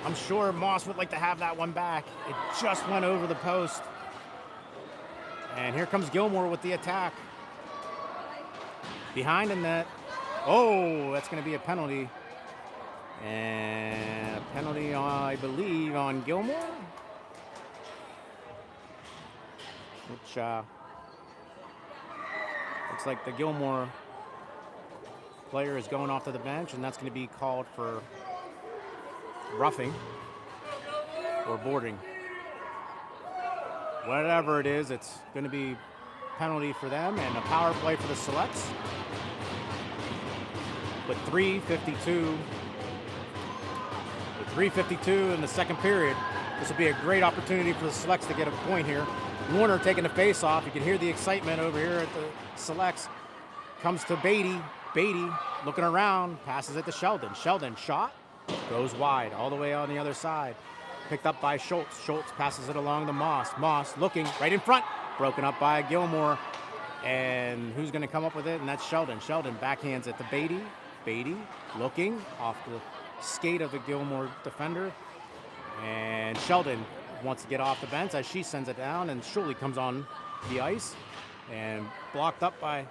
Speaker 1: I'm sure Moss would like to have that one back. It just went over the post. And here comes Gilmore with the attack. Behind the net. Oh, that's going to be a penalty. And a penalty, I believe, on Gilmore. Which looks like the Gilmore player is going off to the bench, and that's going to be called for roughing or boarding. Whatever it is, it's going to be penalty for them and a power play for the Selects. With 3:52 in the second period, this will be a great opportunity for the Selects to get a point here. Warner taking the face off. You can hear the excitement over here at the Selects. Comes to Beatty. Beatty looking around, passes it to Sheldon. Sheldon shot. Goes wide, all the way on the other side. Picked up by Schultz. Schultz passes it along to Moss. Moss looking right in front. Broken up by Gilmore. And who's going to come up with it? And that's Sheldon. Sheldon backhands it to Beatty. Beatty looking off the skate of the Gilmore defender. And Sheldon wants to get off the bench as she sends it down. And Shuley comes on the ice. And blocked up by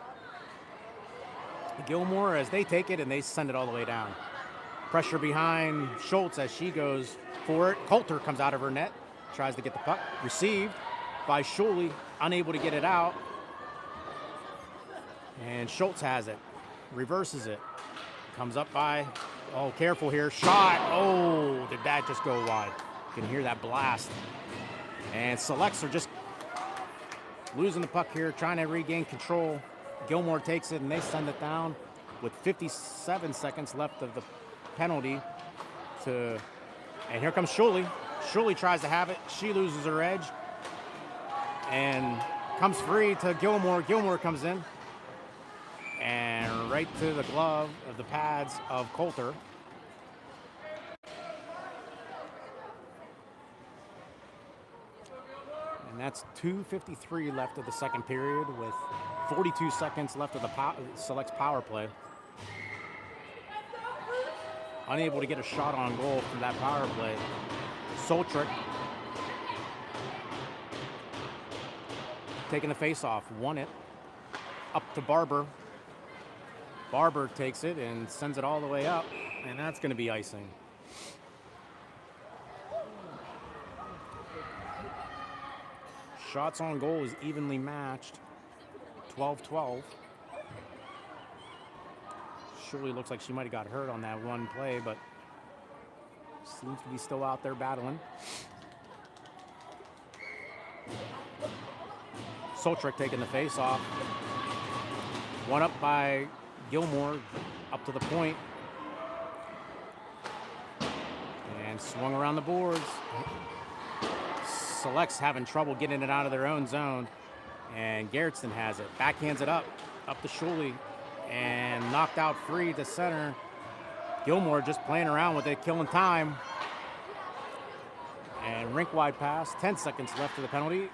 Speaker 1: Gilmore as they take it and they send it all the way down. Pressure behind Schultz as she goes for it. Coulter comes out of her net, tries to get the puck. Received by Shuley, unable to get it out. And Schultz has it, reverses it. Comes up by, oh, careful here, shot. Oh, did that just go wide? You can hear that blast. And Selects are just losing the puck here, trying to regain control. Gilmore takes it and they send it down with 57 seconds left of the penalty and here comes Shuley. Shuley tries to have it. She loses her edge and comes free to Gilmore. Gilmore comes in and right to the glove of the pads of Coulter. And that's 2:53 left of the second period with 42 seconds left of the Selects power play. Unable to get a shot on goal from that power play. Soltrick taking the face-off, won it. Up to Barber. Barber takes it and sends it all the way up, and that's going to be icing. Shots on goal is evenly matched, 12-12. Shirley looks like she might have got hurt on that one play, but seems to be still out there battling. Soltrick taking the face off. One up by Gilmore, up to the point. And swung around the boards. Selects having trouble getting it out of their own zone. And Garretson has it. Backhands it up to Shuley. And knocked out free to center. Gilmore just playing around with it, killing time. And rink-wide pass, 10 seconds left of the penalty.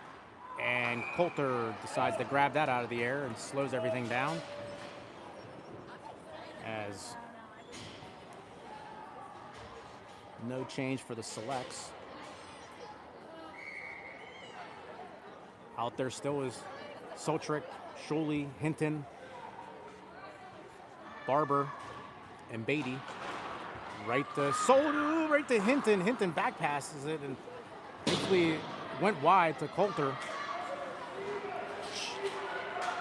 Speaker 1: And Coulter decides to grab that out of the air and slows everything down. As no change for the Selects. Out there still is Soltrick, Shuley, Hinton, Barber, and Beatty. right to Hinton. Hinton back passes it and basically went wide to Coulter.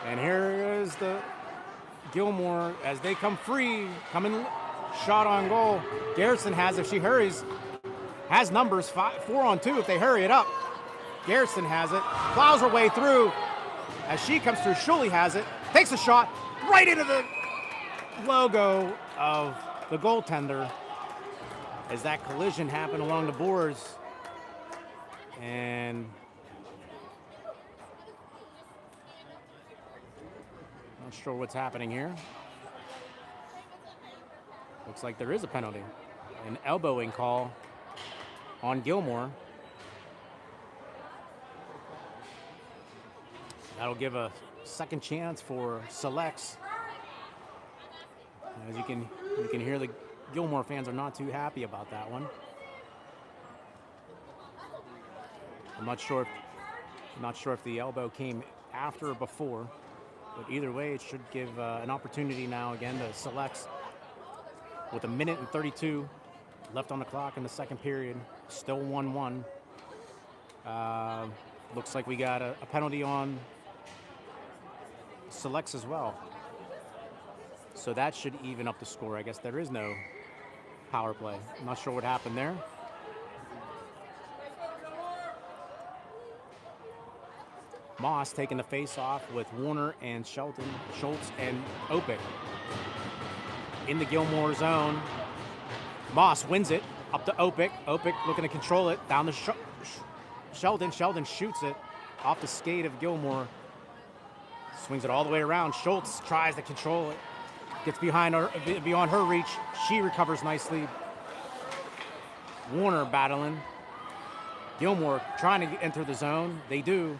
Speaker 1: And here is the Gilmore as they come free, coming shot on goal. Garrison has, if she hurries, has numbers 4-on-2 if they hurry it up. Garrison has it, plows her way through. As she comes through, Shuley has it, takes a shot right into the logo of the goaltender as that collision happened along the boards. And not sure what's happening here. Looks like there is a penalty. An elbowing call on Gilmore. That'll give a second chance for Selects. As you can hear, the Gilmore fans are not too happy about that one. I'm not sure if the elbow came after or before, but either way, it should give an opportunity now again to Selects with 1:32 left on the clock in the second period. Still 1-1. Looks like we got a penalty on Selects as well. So that should even up the score. I guess there is no power play. I'm not sure what happened there. Moss taking the face off with Warner and Schultz and Opic. In the Gilmore zone. Moss wins it up to Opic. Opic looking to control it down to Sheldon. Sheldon shoots it off the skate of Gilmore. Swings it all the way around. Schultz tries to control it. Gets beyond her reach. She recovers nicely. Warner battling. Gilmore trying to enter the zone. They do.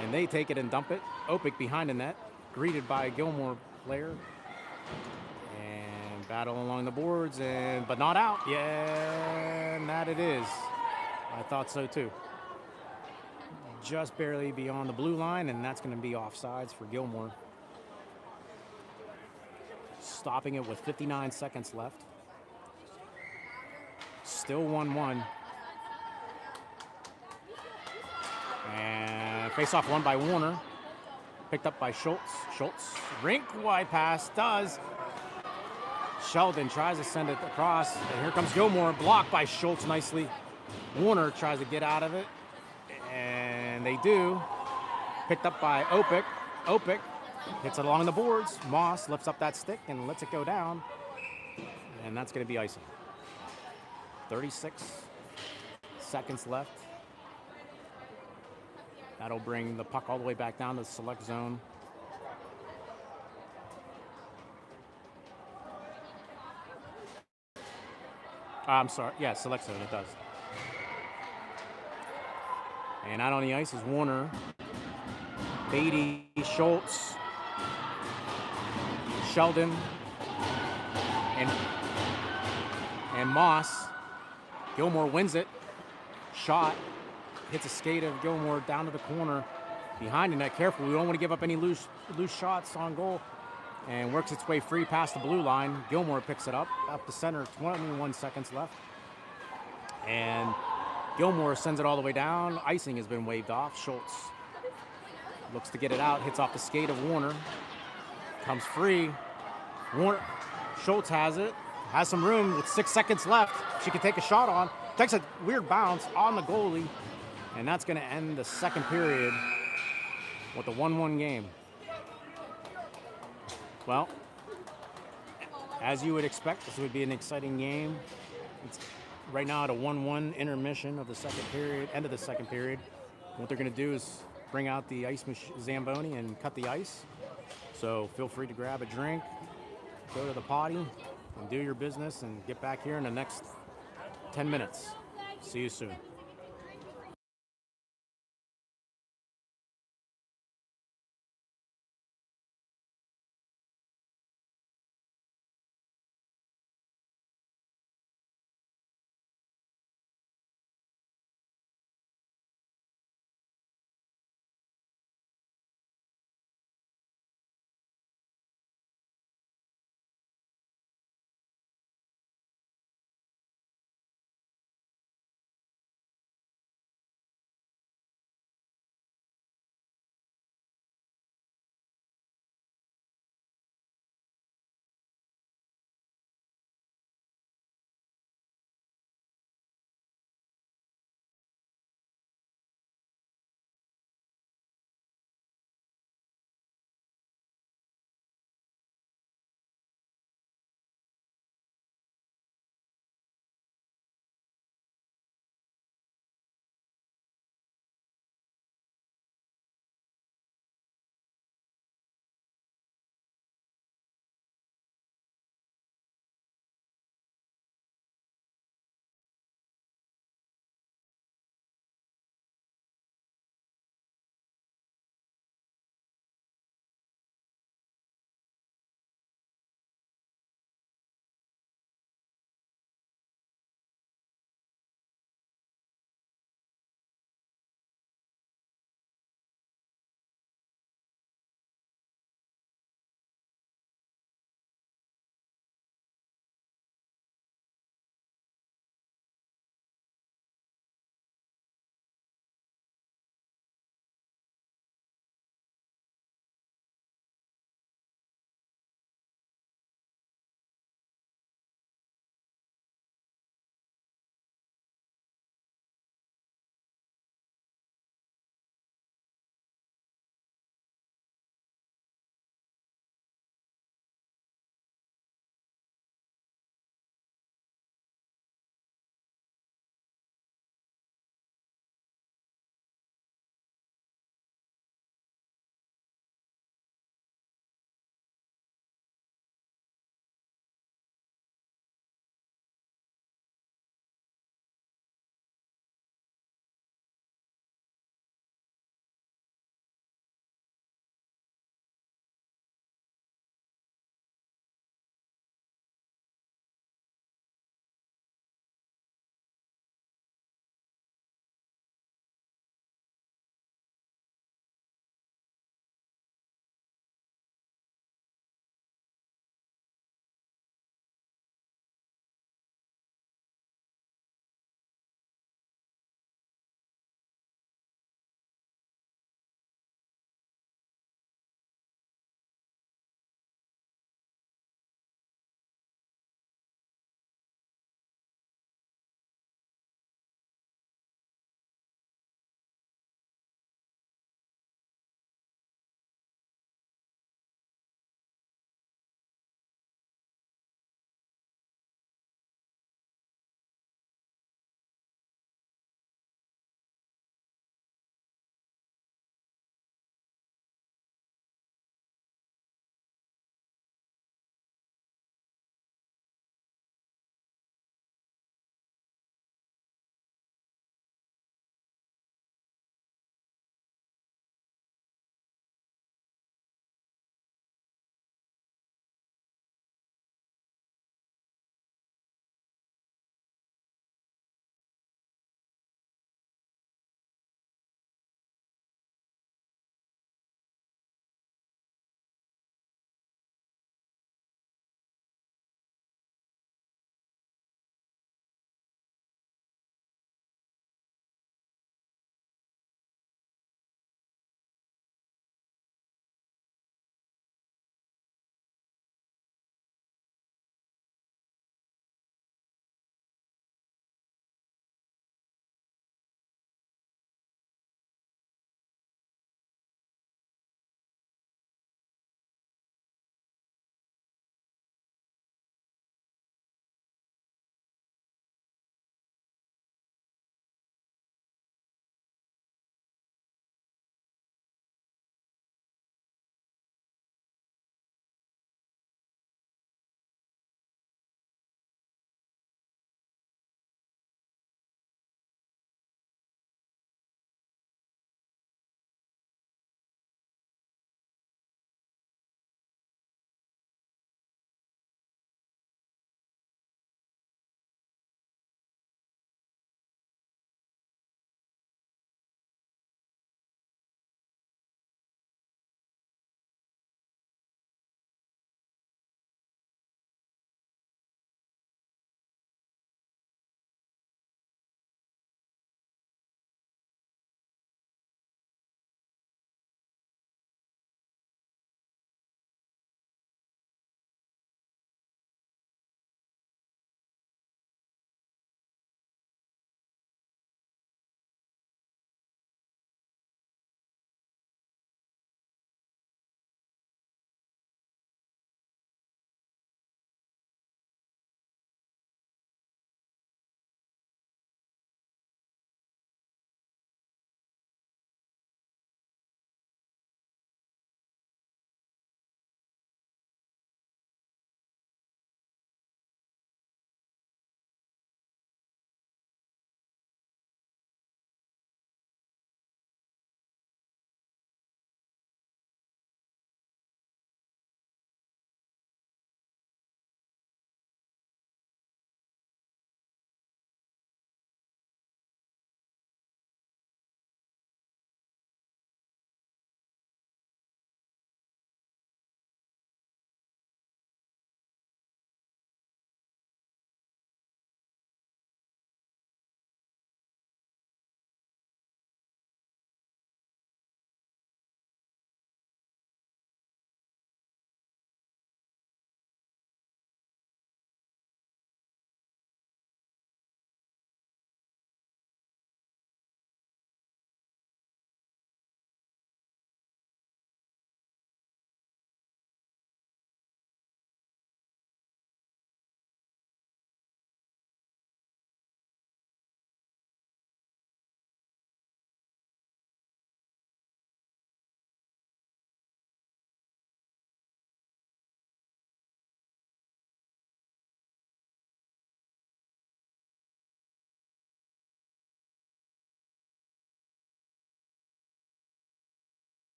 Speaker 1: And they take it and dump it. Opic behind the net. Greeted by a Gilmore player. And battle along the boards. But not out. Yeah, and that it is. I thought so too. Just barely beyond the blue line, and that's going to be offsides for Gilmore. Stopping it with 59 seconds left. Still 1-1. And face-off won by Warner. Picked up by Schultz. Schultz, rink wide pass, does. Sheldon tries to send it across, and here comes Gilmore, blocked by Schultz nicely. Warner tries to get out of it. And they do. Picked up by Opic. Opic hits it along the boards. Moss lifts up that stick and lets it go down. And that's going to be icing. 36 seconds left. That'll bring the puck all the way back down to the select zone. I'm sorry. Yeah, select zone, it does. And out on the ice is Warner, Beatty, Schultz, Sheldon, and Moss. Gilmore wins it. Shot. Hits a skate of Gilmore down to the corner. Behind the net. Careful. We don't want to give up any loose shots on goal. And works its way free past the blue line. Gilmore picks it up the center. 21 seconds left. And Gilmore sends it all the way down. Icing has been waved off. Schultz looks to get it out. Hits off the skate of Warner. Comes free. Warner. Schultz has it. Has some room with 6 seconds left. She can take a shot on. Takes a weird bounce on the goalie. And that's going to end the second period with a 1-1 game. Well, as you would expect, this would be an exciting game. It's right now at a 1-1 intermission of the second period, end of the second period. What they're going to do is bring out the ice Zamboni and cut the ice. So feel free to grab a drink, go to the potty, and do your business, and get back here in the next 10 minutes. See you soon.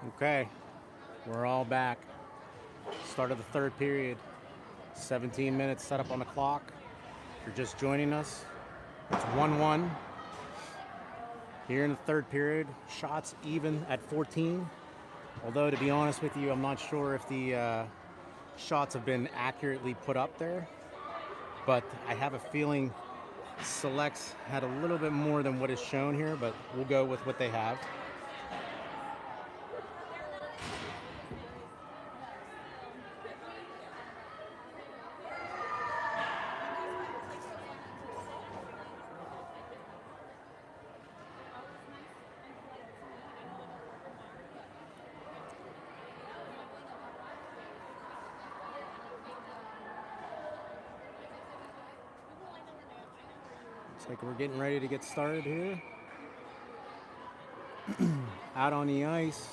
Speaker 1: Okay, we're all back. Start of the third period. 17 minutes set up on the clock. If you're just joining us, it's 1-1. Here in the third period, shots even at 14. Although, to be honest with you, I'm not sure if the shots have been accurately put up there. But I have a feeling Selects had a little bit more than what is shown here, but we'll go with what they have. Looks like we're getting ready to get started here. Out on the ice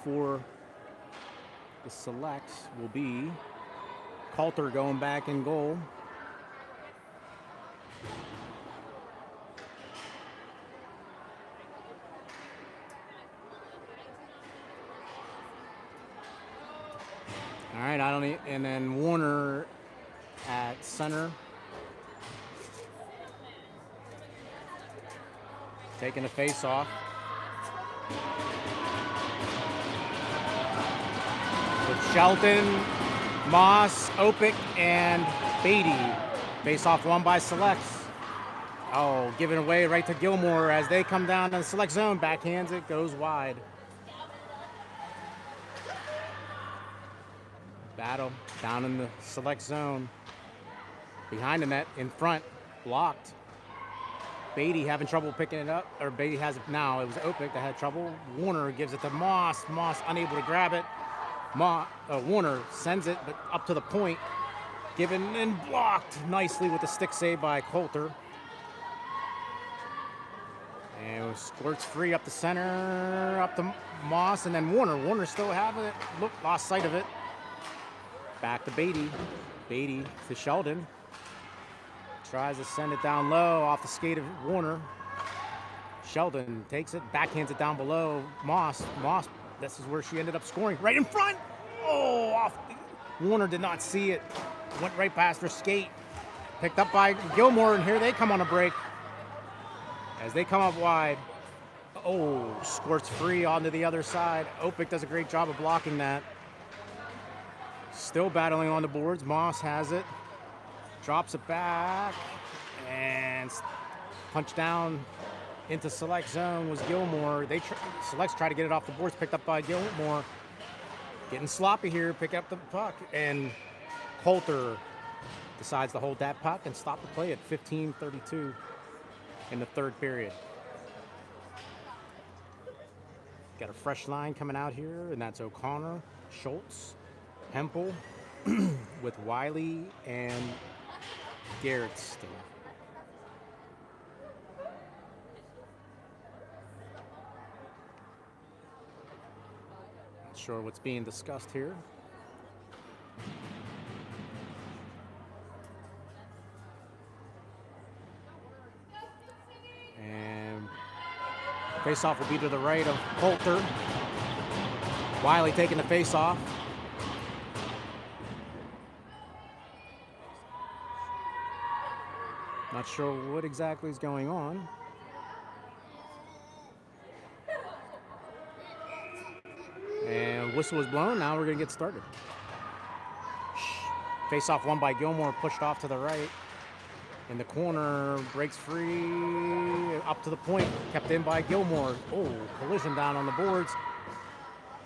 Speaker 1: for the Selects will be Coulter going back in goal. All right, and then Warner at center. Taking the face off. With Shelton, Moss, Opic, and Beatty. Face off won by Selects. Oh, giving away right to Gilmore as they come down in the Select zone. Backhands it, goes wide. Battle down in the Select zone. Behind the net, in front, blocked. Beatty having trouble picking it up, or Beatty has it now. It was Opic that had trouble. Warner gives it to Moss. Moss unable to grab it. Warner sends it, but up to the point. Given and blocked nicely with the stick save by Coulter. And it squirts free up the center, up to Moss, and then Warner. Warner still having it. Look, lost sight of it. Back to Beatty. Beatty to Sheldon. Tries to send it down low off the skate of Warner. Sheldon takes it, backhands it down below. Moss, this is where she ended up scoring. Right in front! Oh, off. Warner did not see it. Went right past her skate. Picked up by Gilmore, and here they come on a break. As they come up wide. Oh, squirts free onto the other side. Opic does a great job of blocking that. Still battling on the boards. Moss has it. Drops it back, and punch down into Select zone was Gilmore. Selects try to get it off the boards, picked up by Gilmore. Getting sloppy here, pick up the puck, and Coulter decides to hold that puck and stop the play at 15:32 in the third period. Got a fresh line coming out here, and that's O'Connor, Schultz, Hempel, with Wiley and Garrettston. Not sure what's being discussed here. And face-off will be to the right of Coulter. Wiley taking the face-off. Not sure what exactly is going on. And whistle was blown. Now we're going to get started. Face-off won by Gilmore, pushed off to the right. In the corner, breaks free, up to the point, kept in by Gilmore. Oh, collision down on the boards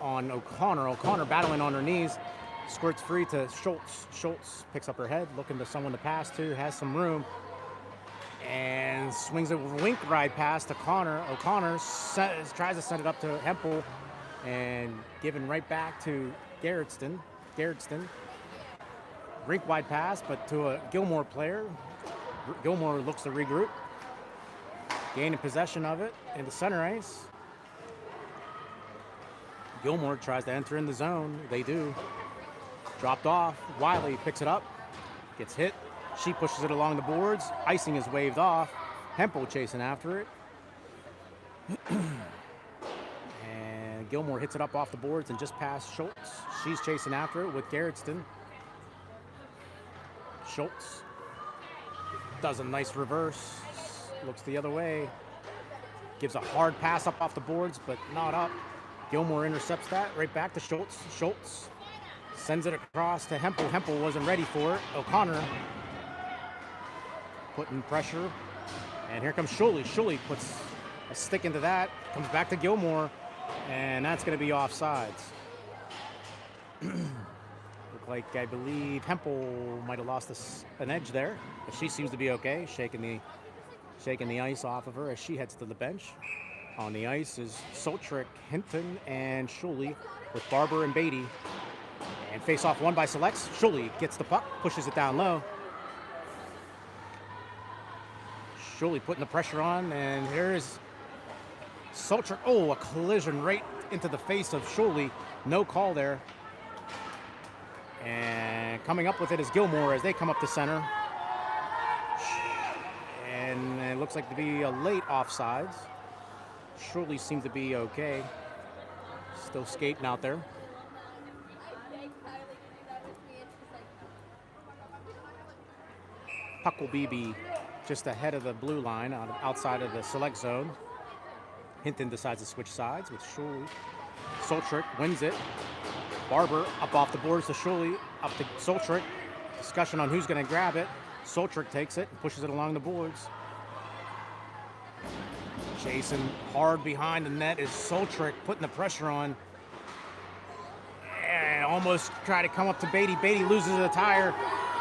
Speaker 1: on O'Connor. O'Connor battling on her knees. Squirts free to Schultz. Schultz picks up her head, looking for someone to pass to, has some room. And swings a wink ride pass to Connor. O'Connor tries to send it up to Hempel and given right back to Garrettston. Rink wide pass, but to a Gilmore player. Gilmore looks to regroup. Gaining possession of it in the center ice. Gilmore tries to enter in the zone. They do. Dropped off. Wiley picks it up. Gets hit. She pushes it along the boards. Icing is waved off. Hempel chasing after it. And Gilmore hits it up off the boards and just past Schultz. She's chasing after it with Gerritston. Schultz does a nice reverse, looks the other way, gives a hard pass up off the boards, but not up. Gilmore intercepts that, right back to Schultz. Schultz sends it across to Hempel. Hempel wasn't ready for it. O'Connor putting pressure, and here comes Schuley. Schuley puts a stick into that, comes back to Gilmore, and that's going to be offsides. Look like, I believe, Hempel might have lost an edge there, but she seems to be okay, shaking the ice off of her as she heads to the bench. On the ice is Soltrick, Hinton, and Schuley with Barber and Beatty. And face-off won by Selects. Schuley gets the puck, pushes it down low. Schuley putting the pressure on, and here's Soltrick. Oh, a collision right into the face of Schuley. No call there. And coming up with it is Gilmore as they come up to center. And it looks like to be a late offsides. Schuley seems to be okay. Still skating out there. Puck will be just ahead of the blue line outside of the select zone. Hinton decides to switch sides with Schuley. Soltrick wins it. Barber up off the boards to Schuley, up to Soltrick. Discussion on who's going to grab it. Soltrick takes it and pushes it along the boards. Chasing hard behind the net is Soltrick, putting the pressure on. And almost try to come up to Beatty. Beatty loses the tire,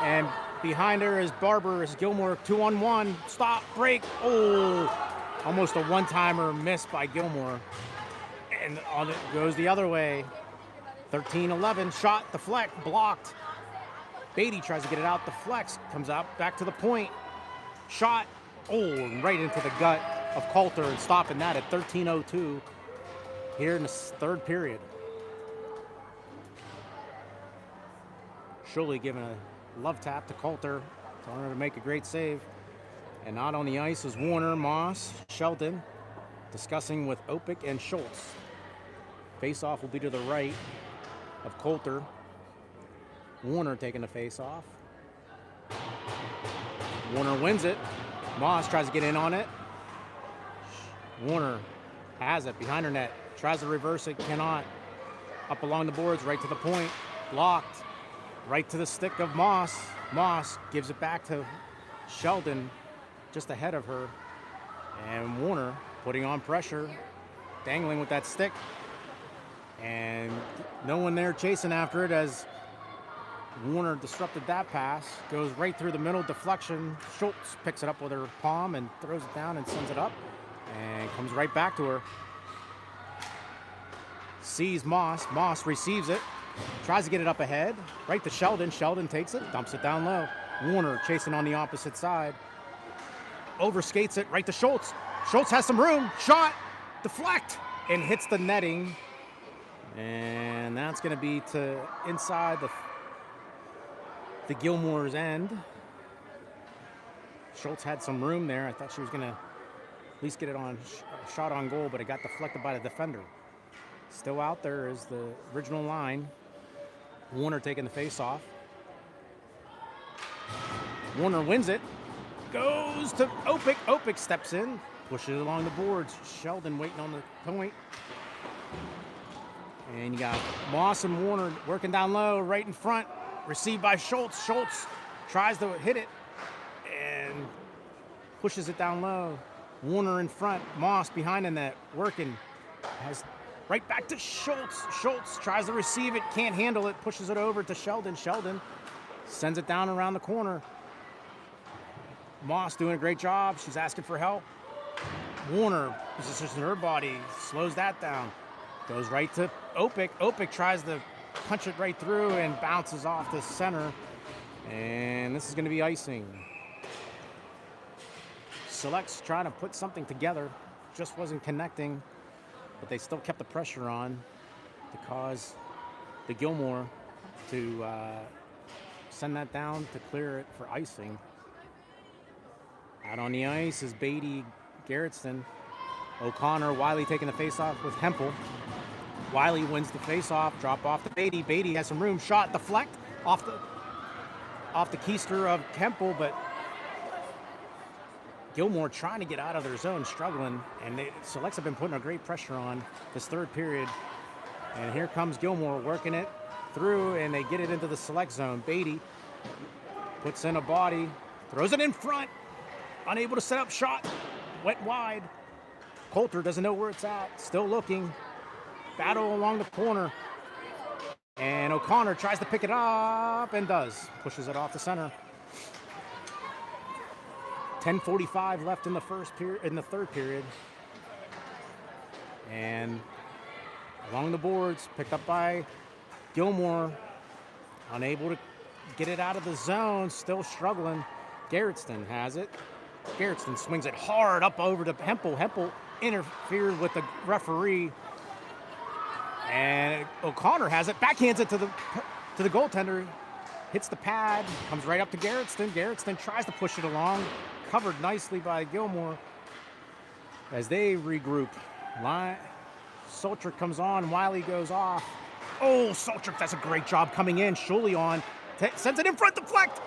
Speaker 1: and behind her is Barber, is Gilmore, 2-on-1. Stop, break. Oh, almost a one-timer missed by Gilmore. And on it goes the other way. 13-11, shot, deflect, blocked. Beatty tries to get it out, deflects, comes out back to the point. Shot, oh, right into the gut of Coulter, and stopping that at 13:02 here in the third period. Schuley giving a love tap to Coulter, telling her to make a great save. And out on the ice is Warner, Moss, Sheldon, discussing with Opic and Schultz. Face-off will be to the right of Coulter. Warner taking the face-off. Warner wins it. Moss tries to get in on it. Warner has it behind her net. Tries to reverse it, cannot. Up along the boards, right to the point. Blocked. Right to the stick of Moss. Moss gives it back to Sheldon, just ahead of her. And Warner putting on pressure, dangling with that stick. And no one there chasing after it as Warner disrupted that pass. Goes right through the middle, deflection. Schultz picks it up with her palm and throws it down and sends it up. And comes right back to her. Sees Moss. Moss receives it. Tries to get it up ahead. Right to Sheldon. Sheldon takes it. Dumps it down low. Warner chasing on the opposite side. Overskates it right to Schultz. Schultz has some room. Shot. Deflect. And hits the netting. And that's going to be to inside the Gilmore's end. Schultz had some room there. I thought she was going to at least get it on shot on goal, but it got deflected by the defender. Still out there is the original line. Warner taking the face-off. Warner wins it. Goes to Opic. Opic steps in. Pushes it along the boards. Sheldon waiting on the point. And you got Moss and Warner working down low, right in front. Received by Schultz. Schultz tries to hit it and pushes it down low. Warner in front. Moss behind the net, working. Has right back to Schultz. Schultz tries to receive it, can't handle it, pushes it over to Sheldon. Sheldon sends it down around the corner. Moss doing a great job. She's asking for help. Warner positions her body, slows that down. Goes right to Opic. Opic tries to punch it right through and bounces off the center. And this is going to be icing. Selects trying to put something together. Just wasn't connecting. But they still kept the pressure on to cause the Gilmore to send that down to clear it for icing. Out on the ice is Beatty, Gerritston, O'Connor, Wiley taking the face-off with Hempel. Wiley wins the face-off. Drop off to Beatty. Beatty has some room. Shot, deflect off the keister of Kemple, but Gilmore trying to get out of their zone, struggling, and Selects have been putting a great pressure on this third period. And here comes Gilmore working it through, and they get it into the Select zone. Beatty puts in a body, throws it in front, unable to set up shot, went wide. Coulter doesn't know where it's at, still looking. Battle along the corner. And O'Connor tries to pick it up and does. Pushes it off the center. 10:45 left in the third period. And along the boards, picked up by Gilmore. Unable to get it out of the zone, still struggling. Garretson has it. Garretson swings it hard up over to Hempel. Hempel interfered with the referee. And O'Connor has it, backhands it to the goaltender, hits the pad, comes right up to Garretson. Garretson tries to push it along, covered nicely by Gilmore as they regroup. Soltrick comes on, Wiley goes off. Oh, Soltrick does a great job coming in. Schuley on, sends it in front, deflect.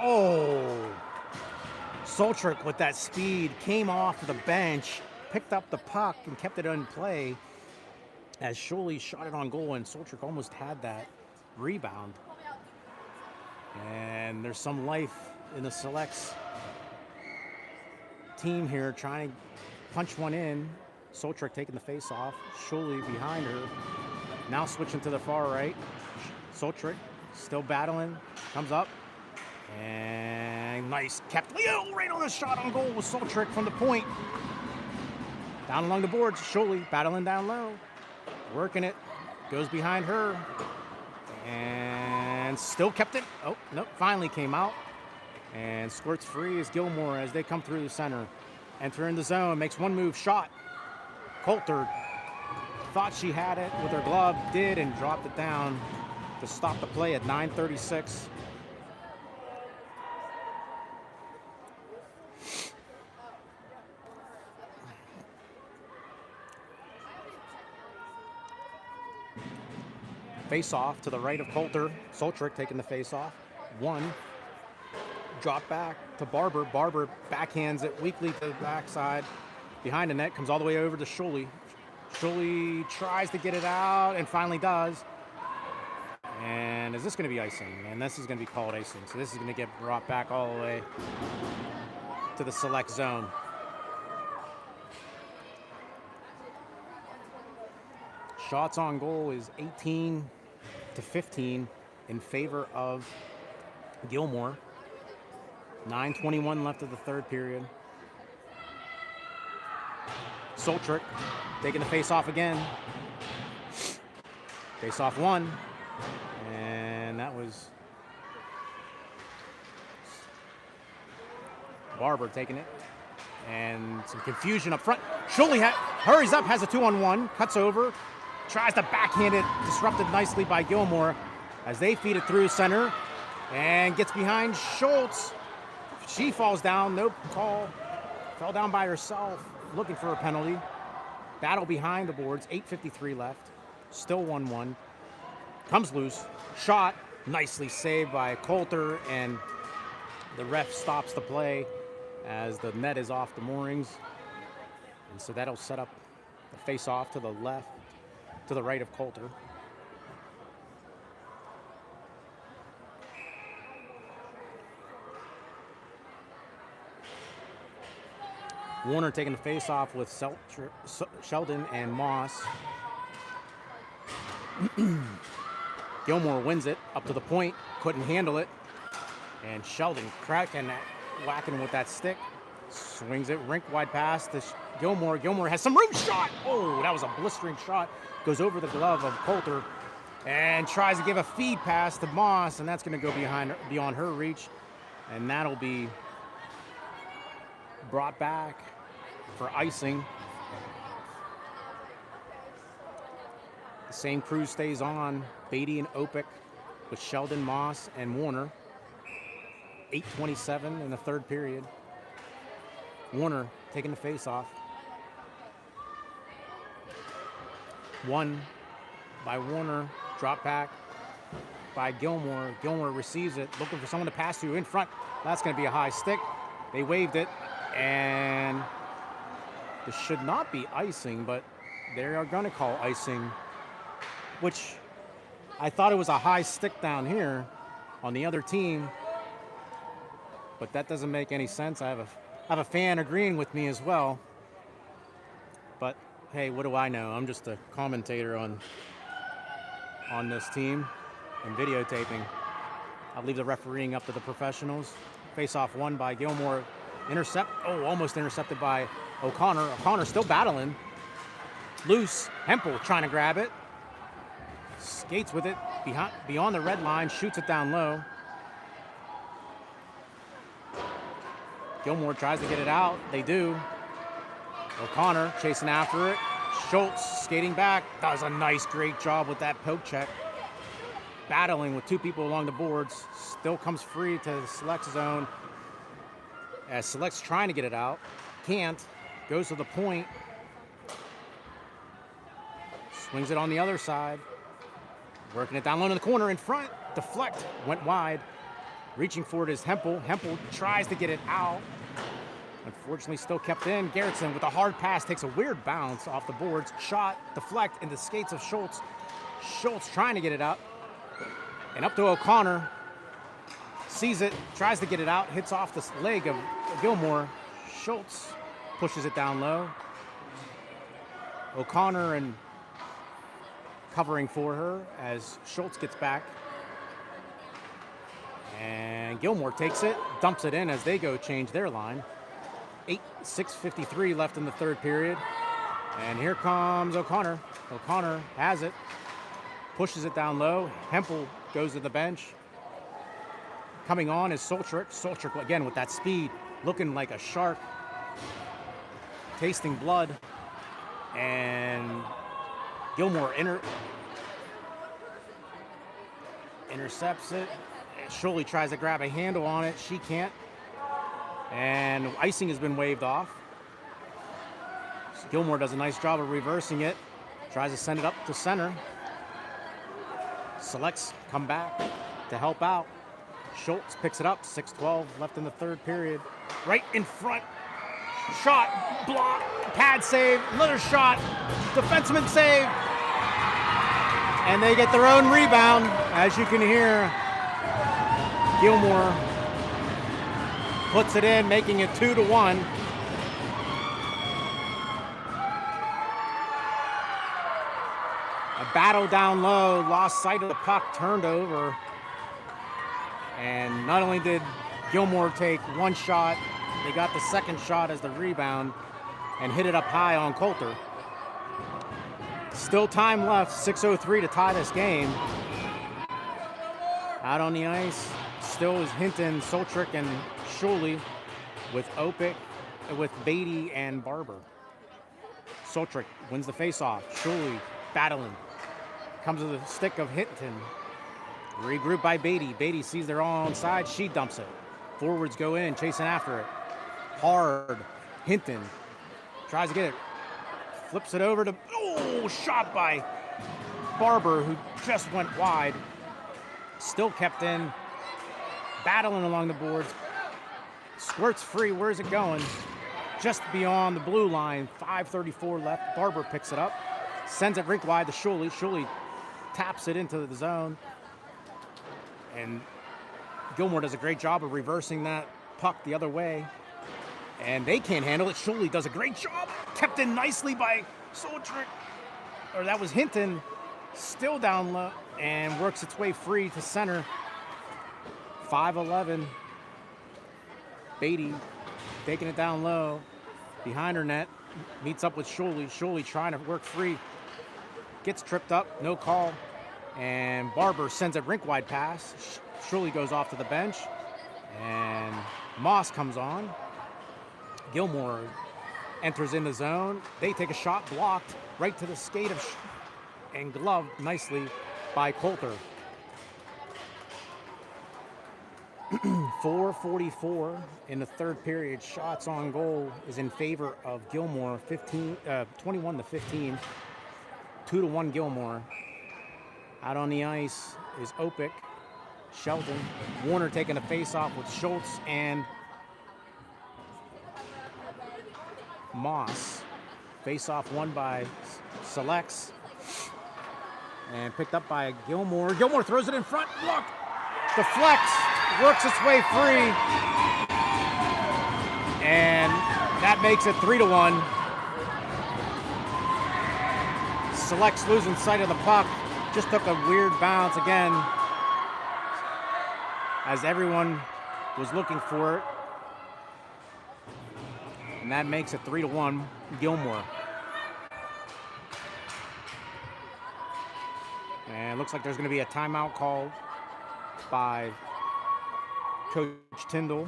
Speaker 1: Oh, Soltrick with that speed came off the bench, picked up the puck and kept it in play as Schuley shot it on goal, and Soltrick almost had that rebound. And there's some life in the Selects team here trying to punch one in. Soltrick taking the face off. Schuley behind her. Now switching to the far right. Soltrick still battling. Comes up. And nice kept Leo right on the shot on goal with Soltrick from the point. Down along the boards. Schuley battling down low. Working it. Goes behind her. And still kept it. Oh, nope. Finally came out. And squirts free is Gilmore as they come through the center. Enter in the zone. Makes one move. Shot. Coulter thought she had it with her glove. Did and dropped it down to stop the play at 9:36. Face off to the right of Coulter. Soltrick taking the face off. One. Drop back to Barber. Barber backhands it weakly to the backside. Behind the net, comes all the way over to Schuley. Schuley tries to get it out and finally does. And is this going to be icing? And this is going to be called icing. So this is going to get brought back all the way to the Select zone. Shots on goal is 18-15 in favor of Gilmore. 9:21 left of the third period. Soltrick taking the face-off again. Face-off one. And that was Barber taking it. And some confusion up front. Schuley hurries up, has a 2-on-1, cuts over, tries to backhand it, disrupted nicely by Gilmore as they feed it through center and gets behind Schultz. She falls down, no call. Fell down by herself, looking for a penalty. Battle behind the boards, 8:53 left. Still 1-1. Comes loose, shot, nicely saved by Coulter, and the ref stops the play as the net is off the moorings. And so that'll set up the face-off to the left, to the right of Coulter. Warner taking the face-off with Sheldon and Moss. Gilmore wins it up to the point, couldn't handle it. And Sheldon cracking that, whacking with that stick. Swings it rink wide past to Gilmore. Gilmore has some room, shot. Oh, that was a blistering shot. Goes over the glove of Coulter and tries to give a feed pass to Moss, and that's going to go beyond her reach. And that'll be brought back for icing. The same crew stays on. Beatty and Opik with Sheldon, Moss, and Warner. 8:27 in the third period. Warner taking the face off. One by Warner, drop back by Gilmore. Gilmore receives it, looking for someone to pass to in front. That's going to be a high stick. They waved it, and this should not be icing, but they are going to call icing, which I thought it was a high stick down here on the other team, but that doesn't make any sense. I have a fan agreeing with me as well, but hey, what do I know? I'm just a commentator on this team and videotaping. I'll leave the refereeing up to the professionals. Face-off won by Gilmore. Almost intercepted by O'Connor. O'Connor still battling. Loose. Hempel trying to grab it. Skates with it beyond the red line. Shoots it down low. Gilmore tries to get it out. They do. O'Connor chasing after it. Schultz skating back. Does a nice, great job with that poke check. Battling with two people along the boards. Still comes free to the Select's zone. As Select's trying to get it out. Can't. Goes to the point. Swings it on the other side. Working it down low in the corner in front. Deflect. Went wide. Reaching for it is Hempel. Hempel tries to get it out. Unfortunately, still kept in. Garrettson with a hard pass takes a weird bounce off the boards. Shot, deflect into skates of Schultz. Schultz trying to get it up. And up to O'Connor. Sees it, tries to get it out, hits off the leg of Gilmore. Schultz pushes it down low. O'Connor and covering for her as Schultz gets back. And Gilmore takes it, dumps it in as they go change their line. 6:53 left in the third period. And here comes O'Connor. O'Connor has it, pushes it down low. Hempel goes to the bench. Coming on is Soltrick. Soltrick again with that speed, looking like a shark, tasting blood. And Gilmore intercepts it. Shuley tries to grab a handle on it. She can't. And icing has been waved off. So Gilmore does a nice job of reversing it. Tries to send it up to center. Selects come back to help out. Schultz picks it up. 6:12 left in the third period. Right in front. Shot, block, pad save, another shot, defenseman save. And they get their own rebound. As you can hear, Gilmore puts it in, making it 2-1. A battle down low, lost sight of the puck, turned over. And not only did Gilmore take one shot, they got the second shot as the rebound and hit it up high on Coulter. Still time left, 6:03 to tie this game. Out on the ice, still is Hinton, Soltrick, and Shuley with Opic, with Beatty and Barber. Soltrick wins the faceoff. Shuley battling. Comes to the stick of Hinton. Regrouped by Beatty. Beatty sees they're all on side. She dumps it. Forwards go in, chasing after it. Hard. Hinton tries to get it. Flips it over to, shot by Barber, who just went wide. Still kept in. Battling along the boards. Squirts free. Where's it going? Just beyond the blue line. 5:34 left. Barber picks it up. Sends it rink wide to Shuley. Shuley taps it into the zone. And Gilmore does a great job of reversing that puck the other way. And they can't handle it. Shuley does a great job. Kept in nicely by Soltrick. Or that was Hinton. Still down low and works its way free to center. 5:11. Beatty taking it down low. Behind her net. Meets up with Shuley. Shuley trying to work free. Gets tripped up. No call. And Barber sends a rink-wide pass. Shuley goes off to the bench. And Moss comes on. Gilmore enters in the zone. They take a shot blocked right to the skate of and gloved nicely by Coulter. 4:44 in the third period. Shots on goal is in favor of Gilmore, 21-15. 2-1 Gilmore. Out on the ice is Opic, Sheldon, Warner taking a face-off with Schultz and Moss. Face-off won by Selects and picked up by Gilmore. Gilmore throws it in front. Look, deflects, works its way free, and that makes it 3-1. Selects losing sight of the puck. Just took a weird bounce again as everyone was looking for it. And that makes it 3-1 Gilmore. And it looks like there's going to be a timeout called by Coach Tyndall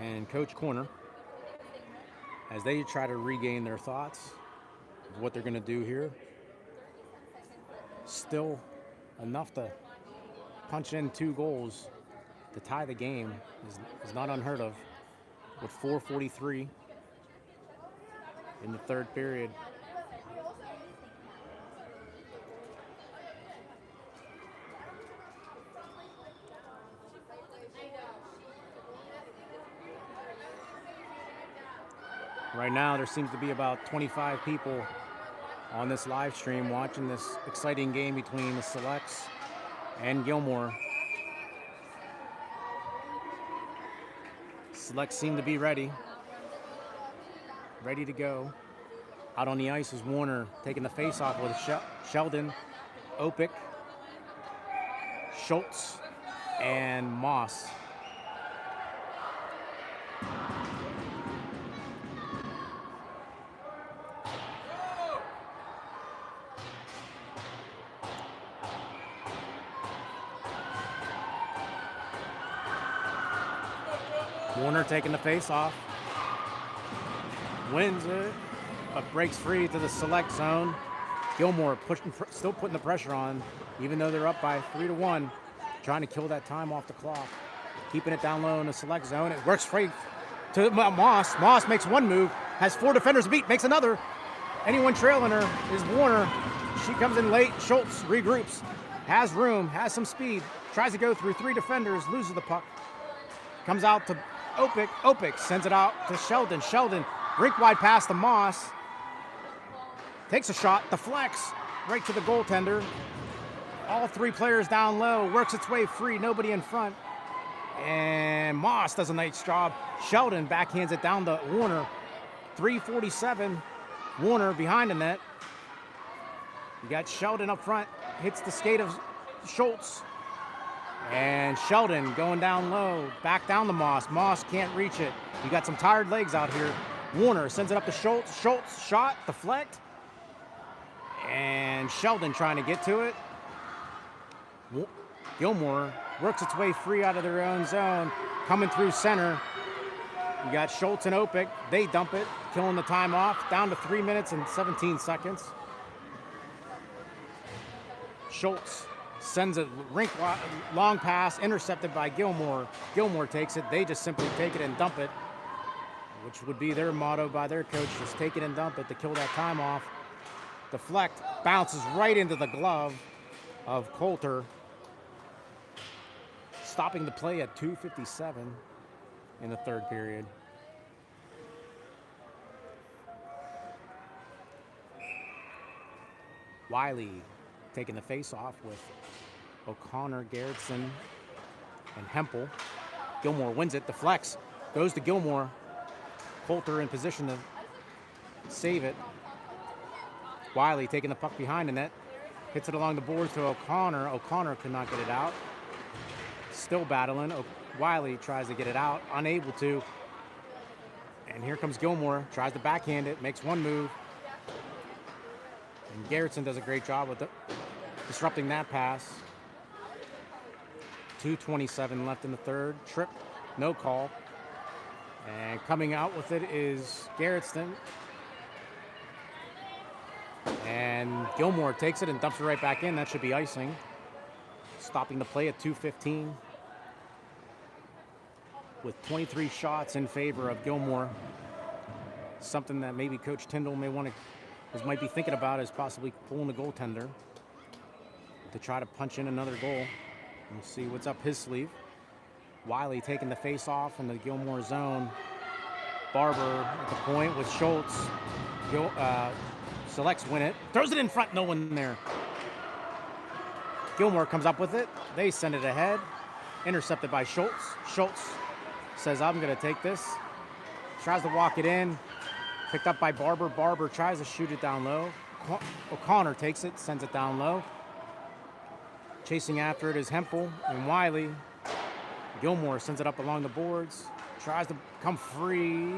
Speaker 1: and Coach Corner as they try to regain their thoughts of what they're going to do here. Still enough to punch in 2 goals to tie the game is not unheard of with 4:43 in the third period. Right now, there seems to be about 25 people on this live stream watching this exciting game between the Selects and Gilmore. Selects seem to be ready to go. Out on the ice is Warner taking the face-off with Sheldon, Opic, Schultz, and Moss. Warner taking the face-off, wins it, but breaks free to the Select zone. Gilmore still putting the pressure on, even though they're up by 3-1, trying to kill that time off the clock. Keeping it down low in the Select zone. It works free to Moss. Moss makes one move, has 4 defenders beat, makes another. Anyone trailing her is Warner. She comes in late. Schultz regroups, has room, has some speed, tries to go through 3 defenders, loses the puck. Comes out to Opic. Opic sends it out to Sheldon. Sheldon, rink wide pass to Moss. Takes a shot, deflects right to the goaltender. All 3 players down low, works its way free, nobody in front. And Moss does a nice job. Sheldon backhands it down to Warner. 3:47, Warner behind the net. You got Sheldon up front, hits the skate of Schultz. And Sheldon going down low, back down to Moss. Moss can't reach it. You got some tired legs out here. Warner sends it up to Schultz. Schultz shot, deflect. And Sheldon trying to get to it. Gilmore works its way free out of their own zone, coming through center. You got Schultz and Opic. They dump it, killing the time off, down to 3 minutes and 17 seconds. Schultz sends a rink long pass, intercepted by Gilmore. Gilmore takes it. They just simply take it and dump it, which would be their motto by their coach, just take it and dump it to kill that time off. Deflect, bounces right into the glove of Coulter, stopping the play at 2:57 in the third period. Wiley taking the face-off with O'Connor, Garrettson, and Hempel. Gilmore wins it, deflects, goes to Gilmore. Coulter in position to save it. Wiley taking the puck behind the net, hits it along the boards to O'Connor. O'Connor could not get it out. Still battling. Wiley tries to get it out, unable to. And here comes Gilmore, tries to backhand it, makes one move. And Garrettson does a great job with disrupting that pass. 2:27 left in the third. Trip, no call. And coming out with it is Garrettson. And Gilmore takes it and dumps it right back in. That should be icing. Stopping the play at 2:15. With 23 shots in favor of Gilmore. Something that maybe Coach Tyndall may want to might be thinking about is possibly pulling the goaltender to try to punch in another goal. We'll see what's up his sleeve. Wiley taking the face off in the Gilmore zone. Barber at the point with Schultz. Selects win it. Throws it in front, no one there. Gilmore comes up with it. They send it ahead. Intercepted by Schultz. Schultz says, I'm going to take this. Tries to walk it in. Picked up by Barber. Barber tries to shoot it down low. O'Connor takes it, sends it down low. Chasing after it is Hempel and Wiley. Gilmore sends it up along the boards. Tries to come free,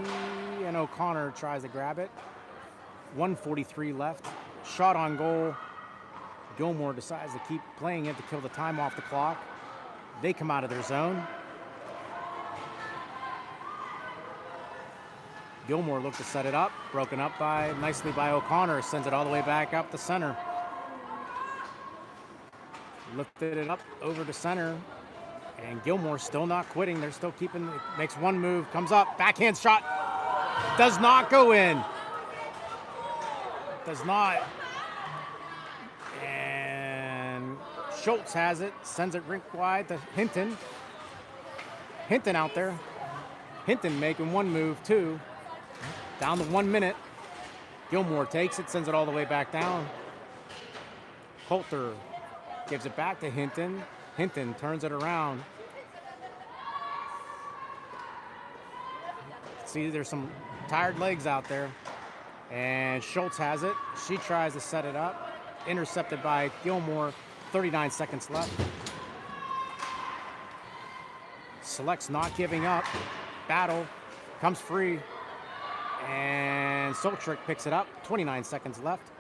Speaker 1: and O'Connor tries to grab it. 1:43 left. Shot on goal. Gilmore decides to keep playing it to kill the time off the clock. They come out of their zone. Gilmore looked to set it up. Broken up nicely by O'Connor. Sends it all the way back up the center. Lifted it up over to center. And Gilmore still not quitting. They're still keeping, makes one move, comes up, backhand shot. Does not go in. Does not. And Schultz has it, sends it rink wide to Hinton. Hinton out there. Hinton making one move, two. Down to 1 minute. Gilmore takes it, sends it all the way back down. Coulter gives it back to Hinton. Hinton turns it around. See, there's some tired legs out there. And Schultz has it. She tries to set it up. Intercepted by Gilmore. 39 seconds left. Selects not giving up. Battle. Comes free. And Soltrick picks it up. 29 seconds left.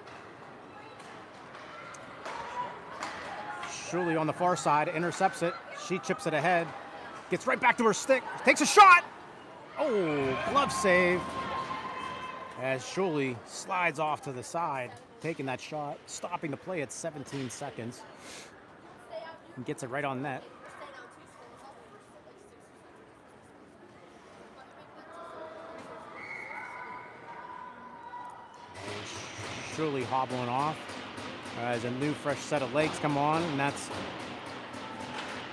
Speaker 1: Shuley on the far side, intercepts it. She chips it ahead. Gets right back to her stick. Takes a shot. Oh, glove save. As Shuley slides off to the side, taking that shot, stopping the play at 17 seconds. And gets it right on net. And Shuley hobbling off. As a new fresh set of legs come on, and that's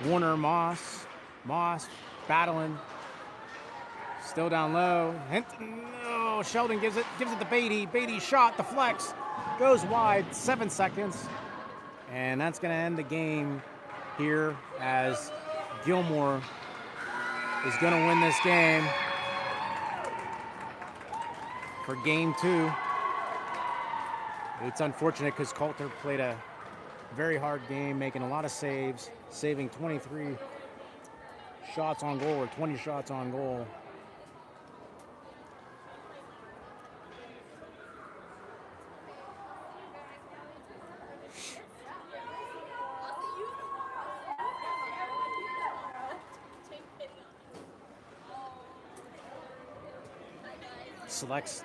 Speaker 1: Warner Moss. Moss battling. Still down low. No, Sheldon gives it to Beatty. Beatty shot, the flex. Goes wide, 7 seconds. And that's going to end the game here as Gilmore is going to win this game for game 2. It's unfortunate because Coulter played a very hard game, making a lot of saves, saving 23 shots on goal or 20 shots on goal. Selects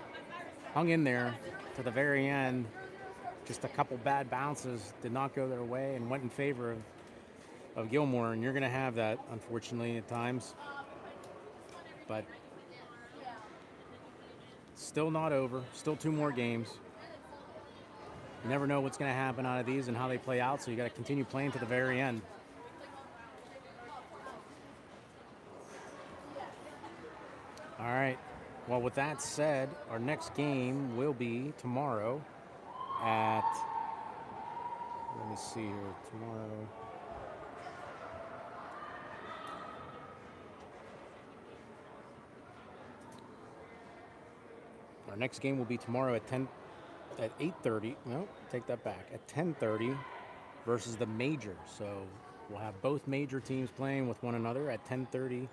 Speaker 1: hung in there to the very end. Just a couple bad bounces did not go their way and went in favor of Gilmore, and you're going to have that, unfortunately, at times. But still not over. Still 2 more games. You never know what's going to happen out of these and how they play out, so you got to continue playing to the very end. All right. Well, with that said, our next game will be tomorrow at, let me see here, tomorrow. Our next game will be tomorrow at 8:30. No, take that back. At 10:30 versus the Major. So we'll have both major teams playing with one another at 10:30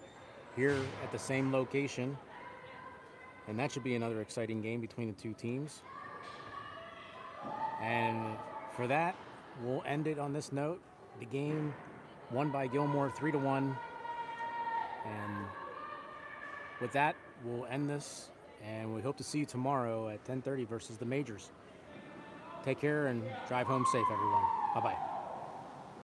Speaker 1: here at the same location. And that should be another exciting game between the two teams. And for that, we'll end it on this note. The game won by Gilmore 3-1. And with that, we'll end this. And we hope to see you tomorrow at 10:30 versus the Majors. Take care and drive home safe, everyone. Bye-bye.